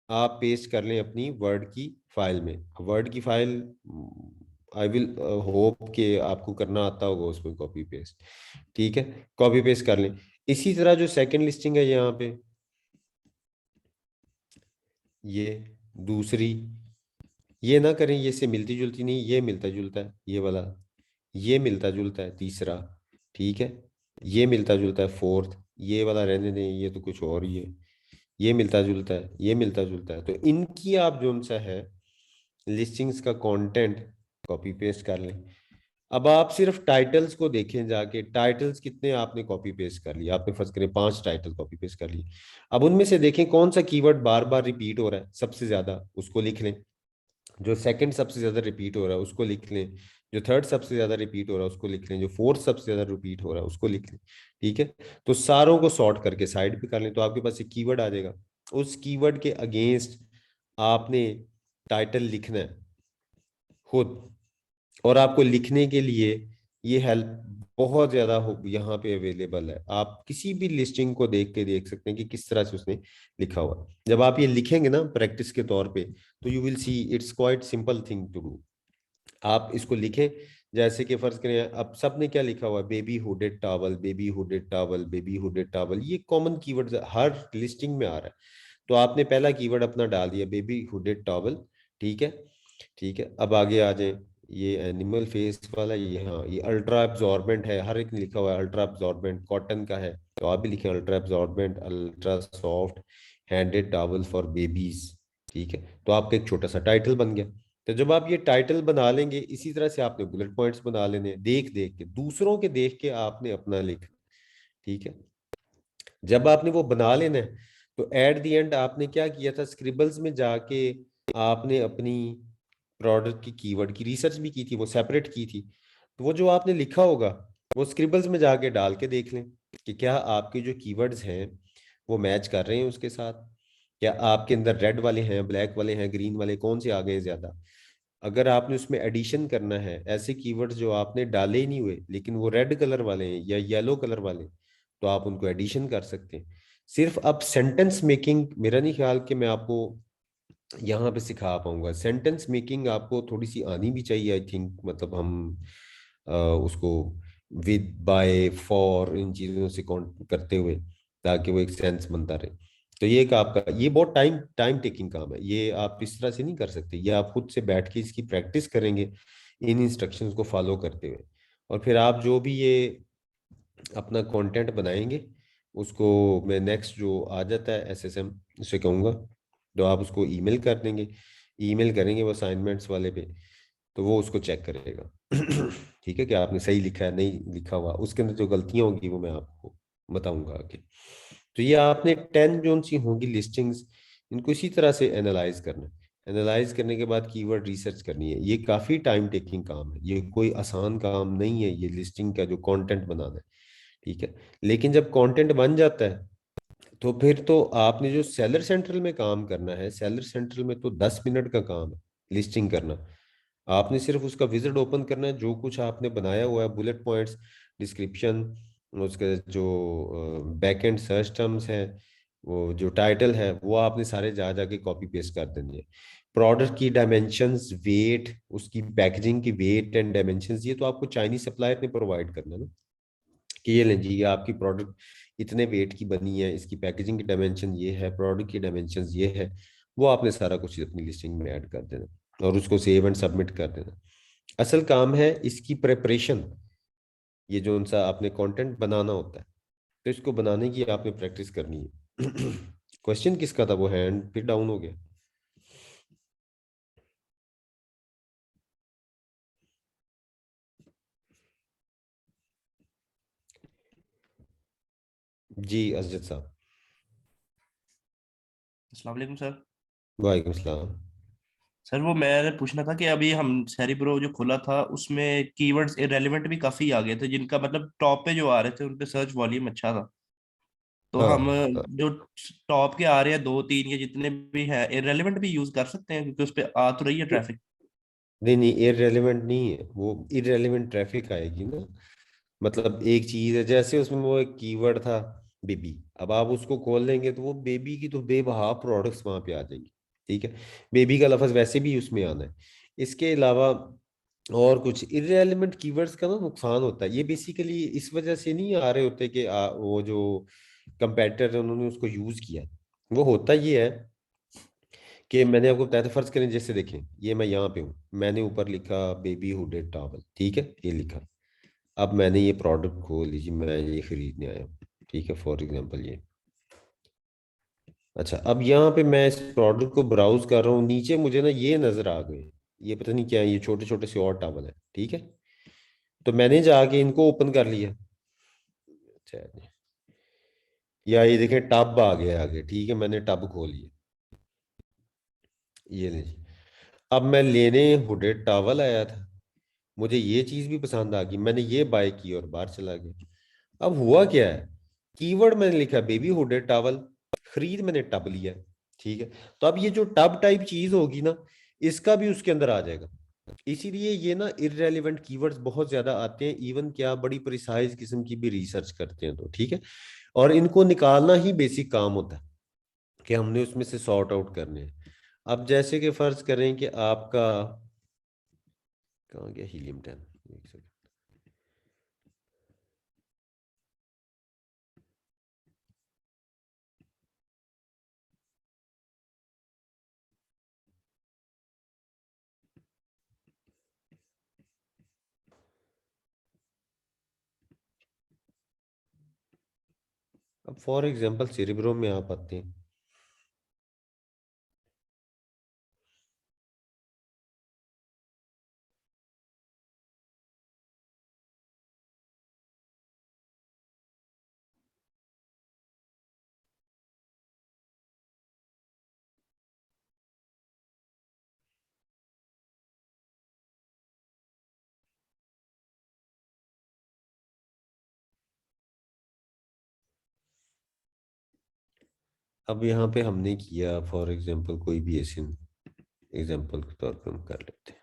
आप पेस्ट कर लें अपनी वर्ड की फाइल में। वर्ड की फाइल आई विल होप कि आपको करना आता होगा उसमें कॉपी पेस्ट, ठीक है, कॉपी पेस्ट कर लें। इसी तरह जो सेकंड लिस्टिंग है यहाँ पे, ये दूसरी, ये ना करें, ये से मिलती जुलती नहीं, ये मिलता जुलता है, ये वाला, ये मिलता जुलता है तीसरा, ठीक है, ये मिलता जुलता है फोर्थ, ये वाला रहने दें, ये तो कुछ और ही है, ये मिलता जुलता है, ये मिलता जुलता है। तो इनकी आप जो सा है लिस्टिंग्स का कंटेंट कॉपी पेस्ट कर लें। अब आप सिर्फ टाइटल्स को देखें जाके, टाइटल्स कितने आपने कॉपी पेस्ट कर लिए, आपने फर्ज करें 5 टाइटल कॉपी पेस्ट कर लिए। अब उनमें से देखें कौन सा कीवर्ड बार बार रिपीट हो रहा है सबसे ज्यादा, उसको लिख लें। जो सेकंड सबसे ज्यादा रिपीट हो रहा है उसको लिख लें, जो थर्ड सबसे ज्यादा रिपीट हो रहा है उसको लिख लें, जो फोर्थ सबसे ज्यादा रिपीट हो रहा है उसको लिख लें, ठीक है। तो सारों को सॉर्ट करके साइड पे कर लें, तो आपके पास एक कीवर्ड आ जाएगा। उस कीवर्ड के अगेंस्ट आपने टाइटल लिखना है खुद, और आपको लिखने के लिए ये हेल्प बहुत ज्यादा हो यहाँ पे अवेलेबल है। आप किसी भी लिस्टिंग को देख के देख सकते हैं कि किस तरह से उसने लिखा हुआ। जब आप ये लिखेंगे ना प्रैक्टिस के तौर पे, तो you will see it's quite simple thing to do. आप इसको लिखें, जैसे कि फर्ज करें अब सबने क्या लिखा हुआ है, baby hooded towel, baby hooded towel, baby hooded towel, ये कॉमन कीवर्ड हर लिस्टिंग में आ रहा है। तो आपने पहला कीवर्ड अपना डाल दिया बेबी हुडेड टॉवल, ठीक है, ठीक है। अब आगे आ जाए, ये एनिमल फेस वाला, ये हाँ, ये अल्ट्रा एब्जॉर्बेंट है, हर एक लिखा हुआ है अल्ट्रा एब्जॉर्बेंट, कॉटन का है, तो आप भी लिखें ultra absorbent, ultra soft handed towel for babies, ठीक है। तो आपका एक छोटा सा टाइटल बन गया। तो जब आप ये टाइटल बना लेंगे, इसी तरह से आपने बुलेट पॉइंट्स बना लेने, देख देख के, दूसरों के देख के आपने अपना लिख, ठीक है। जब आपने वो बना लेना है, तो एट द एंड आपने क्या किया था, स्क्रिबल्स में जाके आपने अपनी प्रोडक्ट की कीवर्ड की रिसर्च भी की थी, वो सेपरेट की थी। तो वो जो आपने लिखा होगा वो स्क्रिबल्स में जाके डाल के देख लें कि क्या आपके जो कीवर्ड्स हैं वो मैच कर रहे हैं उसके साथ। क्या आपके अंदर रेड वाले हैं, ब्लैक वाले हैं, ग्रीन वाले, कौन से आ गए ज्यादा। अगर आपने उसमें एडिशन करना है, ऐसे कीवर्ड्स जो आपने डाले ही नहीं हुए लेकिन वो रेड कलर वाले हैं या येलो कलर वाले, तो आप उनको एडिशन कर सकते हैं। सिर्फ अब सेंटेंस मेकिंग मेरा नहीं ख्याल कि मैं आपको यहाँ पे सिखा पाऊंगा। सेंटेंस मेकिंग आपको थोड़ी सी आनी भी चाहिए आई थिंक, मतलब हम उसको विद, बाय, फॉर, इन चीज़ों से करते हुए, ताकि वो एक सेंस बनता रहे। तो ये एक आपका, ये बहुत टाइम टाइम टेकिंग काम है, ये आप इस तरह से नहीं कर सकते। ये आप खुद से बैठ के इसकी प्रैक्टिस करेंगे इन इंस्ट्रक्शंस को फॉलो करते हुए, और फिर आप जो भी ये अपना कंटेंट बनाएंगे उसको मैं नेक्स्ट जो आ जाता है एसएसएम उसे कहूँगा, तो आप उसको ईमेल कर देंगे, ईमेल करेंगे वो असाइनमेंट्स वाले पे, तो वो उसको चेक करेगा ठीक है, कि आपने सही लिखा है नहीं लिखा हुआ, उसके अंदर जो गलतियां होंगी वो मैं आपको बताऊंगा आगे। तो ये आपने 10 जो सी होंगी लिस्टिंग्स, इनको इसी तरह से एनालाइज करना है। एनालाइज करने के बाद कीवर्ड रिसर्च करनी है। ये काफी टाइम टेकिंग काम है, ये कोई आसान काम नहीं है, ये लिस्टिंग का जो कंटेंट बनाना है, ठीक है। लेकिन जब कंटेंट बन जाता है तो फिर तो आपने जो सेलर सेंट्रल में काम करना है, सेलर सेंट्रल में तो 10 मिनट का काम है लिस्टिंग करना। आपने सिर्फ उसका विजिट ओपन करना है, जो कुछ आपने बनाया हुआ है, बुलेट पॉइंट्स, डिस्क्रिप्शन, उसके जो बैक एंड सर्च टर्म्स हैं, वो जो टाइटल है, वो आपने सारे जा जाके कॉपी पेस्ट कर देनी है। प्रोडक्ट की डायमेंशंस, वेट, उसकी पैकेजिंग की वेट एंड डायमेंशंस, ये तो आपको चाइनीज सप्लायर ने प्रोवाइड करना है ना, कि ये लें जी, ये आपकी प्रोडक्ट इतने वेट की बनी है, इसकी पैकेजिंग की डायमेंशन ये है, प्रोडक्ट की डायमेंशन ये है। वो आपने सारा कुछ अपनी लिस्टिंग में ऐड कर देना और उसको सेव एंड सबमिट कर देना। असल काम है इसकी प्रेपरेशन, ये जो उनसा आपने कंटेंट बनाना होता है, तो इसको बनाने की आपने प्रैक्टिस करनी है। क्वेश्चन किसका था, वो हैंड फिर डाउन हो गया। जी अजद साहब। अस्सलाम वालेकुम सर। वालेकुम सलाम। सर वो मैंने पूछना था कि अभी हम सैरी प्रो जो खोला था उसमें कीवर्ड्स इररिलेवेंट भी काफी आ गए थे, जिनका मतलब टॉप पे जो आ रहे थे उन पे सर्च वॉल्यूम अच्छा था। तो हाँ हम हाँ। जो टॉप के आ रहे हैं दो तीन या जितने भी हैं इररिलेवेंट भी यूज कर सकते हैं, क्योंकि उस पे आ तो रही है ट्रैफिक। नहीं नहीं, इररेलेवेंट नहीं है वो, इररेलेवेंट ट्रैफिक आएगी ना। मतलब एक चीज है, जैसे उसमें वो एक कीवर्ड था बेबी, अब आप उसको खोल लेंगे तो वो बेबी की तो बेबहा प्रोडक्ट्स वहां पे आ जाएंगे, ठीक है। बेबी का लफ्ज वैसे भी उसमें आना है। इसके अलावा और कुछ इररेलेवेंट कीवर्ड्स का ना नुकसान होता है, ये बेसिकली इस वजह से नहीं आ रहे होते कि वो जो कंपेटिटर है उन्होंने उसको यूज किया। वो होता ये है कि मैंने आपको बताया था, फर्ज करें जैसे देखें, ये मैं यहाँ पे हूँ, मैंने ऊपर लिखा बेबी हुडेड टॉवल, ठीक है, ये लिखा। अब मैंने ये प्रोडक्ट खोल लीजिए, मैं ये खरीदने आया हूँ, ठीक है, फॉर एग्जांपल ये। अच्छा, अब यहाँ पे मैं इस प्रोडक्ट को ब्राउज कर रहा हूँ, नीचे मुझे ना ये नजर आ गए, ये पता नहीं क्या है, ये छोटे छोटे से और टॉवल है, ठीक है। तो मैंने जाके इनको ओपन कर लिया। अच्छा जी। या ये देखें टब आ गया आगे, ठीक है, मैंने टब खोल लिया, ये लीजिए। अब मैं लेने हुडेड टॉवल आया था, मुझे ये चीज भी पसंद आ गई, मैंने ये बाय की और बाहर चला गया। अब हुआ क्या है, कीवर्ड मैंने लिखा बेबी हुडेड टॉवल, खरीद मैंने टब लिया, ठीक है। तो अब ये जो टब टाइप चीज होगी ना, इसका भी उसके अंदर आ जाएगा। इसीलिए ये ना इररेलेवेंट कीवर्ड्स बहुत ज्यादा आते हैं, इवन क्या बड़ी प्रिसाइज किस्म की भी रिसर्च करते हैं तो, ठीक है। और इनको निकालना ही बेसिक काम होता है कि हमने उसमें से सॉर्ट आउट करने हैं। अब जैसे कि फर्ज करें कि आपका, कहाँ गया हीलियम 10, एक सेकंड। अब फॉर एग्जांपल सेरिब्रो में आप आते हैं, अब यहाँ पे हमने किया फॉर एग्जांपल कोई भी एसिन, एग्जांपल के तौर पे हम कर लेते हैं,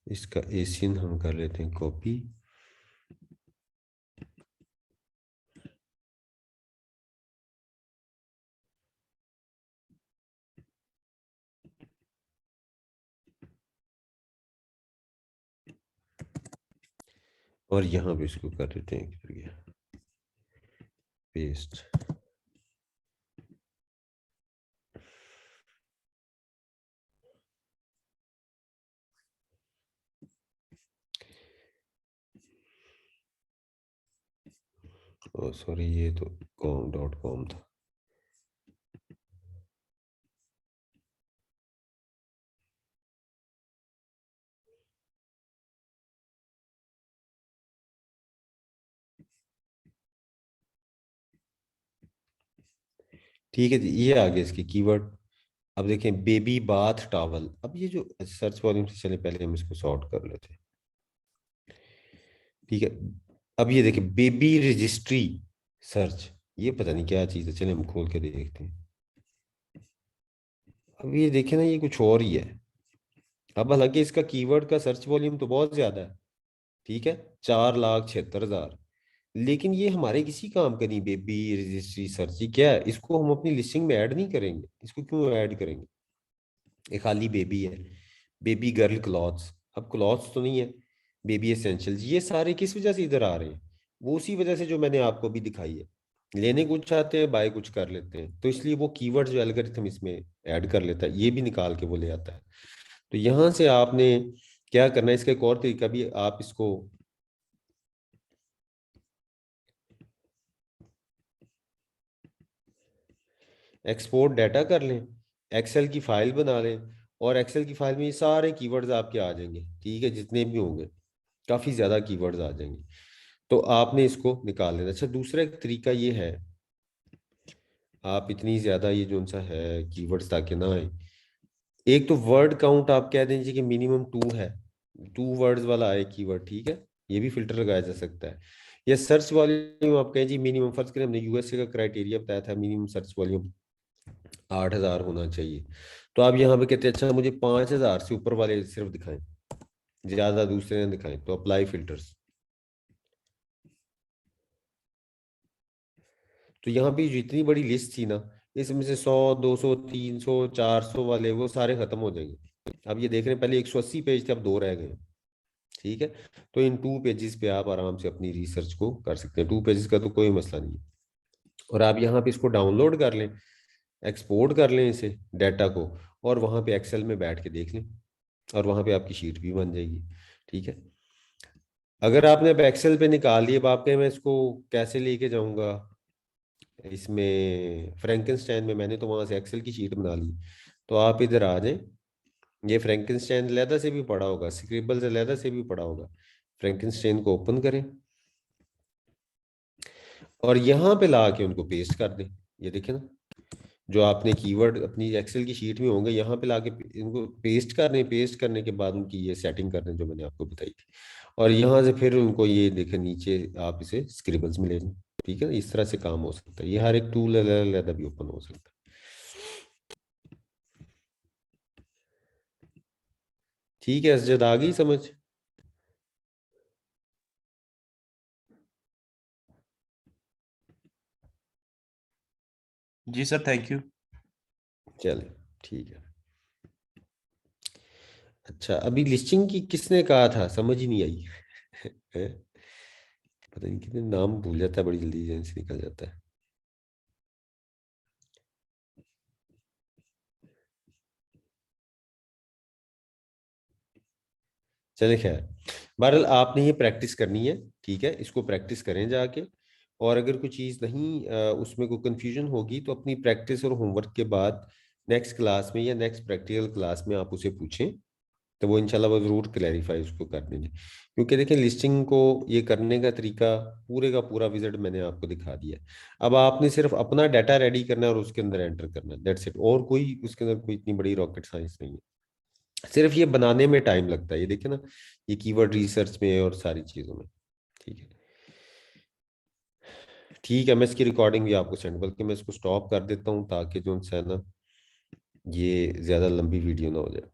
इसका एसिन हम कर लेते हैं कॉपी। और यहाँ पे इसको कर देते हैं किधर गया, पेस्ट। ओ सॉरी, ये तो com.com था। ठीक है जी, ये आ गए इसके कीवर्ड। अब देखें बेबी बाथ टॉवल। अब ये जो सर्च वॉल्यूम से चले, पहले हम इसको सॉर्ट कर लेते हैं। ठीक है, अब ये देखें बेबी रजिस्ट्री सर्च, ये पता नहीं क्या चीज़ है, चले हम खोल के देखते हैं। अब ये देखें ना, ये कुछ और ही है। अब हालांकि इसका कीवर्ड का सर्च वॉल्यूम तो बहुत ज्यादा है, ठीक है, 4,76,000, लेकिन ये हमारे किसी काम का नहीं। बेबी रजिस्ट्री सर्च ये क्या है, इसको हम अपनी लिस्टिंग में ऐड नहीं करेंगे। इसको क्यों ऐड करेंगे? एक खाली बेबी है, बेबी गर्ल क्लॉथ्स। अब क्लॉथ्स तो नहीं है, बेबी एसेंशियल्स, ये सारे किस वजह से इधर आ रहे हैं? वो उसी वजह से जो मैंने आपको भी दिखाई है। लेने कुछ चाहते हैं, बाय कुछ कर लेते हैं, तो इसलिए वो कीवर्ड जो एल्गोरिथम इसमें ऐड कर लेता है, ये भी निकाल के वो ले आता है। तो यहाँ से आपने क्या करना है, इसका एक और तरीका भी, आप इसको एक्सपोर्ट डाटा कर लें, एक्सेल की फाइल बना लें, और एक्सेल की फाइल में ये सारे कीवर्ड्स आपके आ जाएंगे। ठीक है, जितने भी होंगे, काफ़ी ज़्यादा कीवर्ड्स आ जाएंगे। तो आपने इसको निकाल लेना। अच्छा, दूसरा एक तरीका ये है, आप इतनी ज़्यादा ये जो सा है कीवर्ड्स ताकि ना आए, एक तो वर्ड काउंट आप कह दीजिए कि मिनिमम 2 है, 2 वर्ड्स वाला आए कीवर्ड, ठीक है, ये भी फिल्टर लगाया जा सकता है। या सर्च वॉल्यूम आप कहें जी मिनिमम, फर्ज करें हमने यूएसए का क्राइटेरिया बताया था, मिनिमम सर्च वॉल्यूम 8,000 होना चाहिए, तो आप यहाँ पे कहते हैं अच्छा मुझे 5,000 से ऊपर वाले सिर्फ दिखाएं, ज्यादा दूसरे ने दिखाएं, तो अप्लाई फिल्टर्स। तो यहाँ पे जितनी बड़ी लिस्ट थी ना, इसमें से 100, 200, 300, 400 वाले वो सारे खत्म हो जाएंगे। अब ये देख रहे हैं, पहले 180 पेज थे, अब 2 रह गए। ठीक है, तो इन 2 पेजेस पे आप आराम से अपनी रिसर्च को कर सकते हैं। 2 पेजेस का तो कोई मसला नहीं है। और आप यहाँ पे इसको डाउनलोड कर लें, एक्सपोर्ट कर लें इसे डाटा को, और वहाँ पे एक्सेल में बैठ के देख लें, और वहाँ पे आपकी शीट भी बन जाएगी। ठीक है, अगर आपने अब एक्सेल पे निकाल लिया, अब आप कहें मैं इसको कैसे लेके जाऊंगा इसमें फ्रैंकनस्टाइन में, मैंने तो वहां से एक्सेल की शीट बना ली, तो आप इधर आ जाएं। ये फ्रैंकनस्टाइन अलहदा से भी पढ़ा होगा, स्क्रिबल से अलहदा से भी पढ़ा होगा। फ्रैंकनस्टाइन को ओपन करें और यहाँ पे ला के उनको पेस्ट कर दें। ये देखें ना, जो आपने कीवर्ड अपनी एक्सेल की शीट में होंगे, यहाँ पे लाके इनको पेस्ट कर दें। पेस्ट करने के बाद उनकी ये सेटिंग कर दें जो मैंने आपको बताई थी, और यहाँ से फिर उनको ये देखें नीचे आप इसे स्क्रिबल्स में ले लें। ठीक है, इस तरह से काम हो सकता है। ये हर एक टूल अलग भी ओपन हो सकता है। ठीक है, असजद आ गई समझ? जी सर, थैंक यू। चले, ठीक है। अच्छा, अभी लिस्टिंग की किसने कहा था, समझ ही नहीं आई। हैं? पता नहीं कितने नाम भूल जाता है, बड़ी जल्दी जहन से निकल जाता है। चले खैर, बहरहाल आपने ये प्रैक्टिस करनी है। ठीक है, इसको प्रैक्टिस करें जाके, और अगर कोई चीज़ नहीं उसमें कोई कंफ्यूजन होगी तो अपनी प्रैक्टिस और होमवर्क के बाद नेक्स्ट क्लास में या नेक्स्ट प्रैक्टिकल क्लास में आप उसे पूछें, तो वो इंशाल्लाह वो ज़रूर क्लैरिफाई उसको कर देंगे। क्योंकि देखिए लिस्टिंग को ये करने का तरीका पूरे का पूरा विजिट मैंने आपको दिखा दिया है। अब आपने सिर्फ अपना डाटा रेडी करना है और उसके अंदर एंटर करना है, दैट्स इट। और कोई उसके अंदर कोई इतनी बड़ी रॉकेट साइंस नहीं है, सिर्फ ये बनाने में टाइम लगता है। ये देखिए ना, ये कीवर्ड रिसर्च में और सारी चीज़ों में। ठीक है, ठीक है, मैं इसकी रिकॉर्डिंग भी आपको सेंड, बल्कि मैं इसको स्टॉप कर देता हूँ ताकि जो है ना ये ज़्यादा लंबी वीडियो ना हो जाए।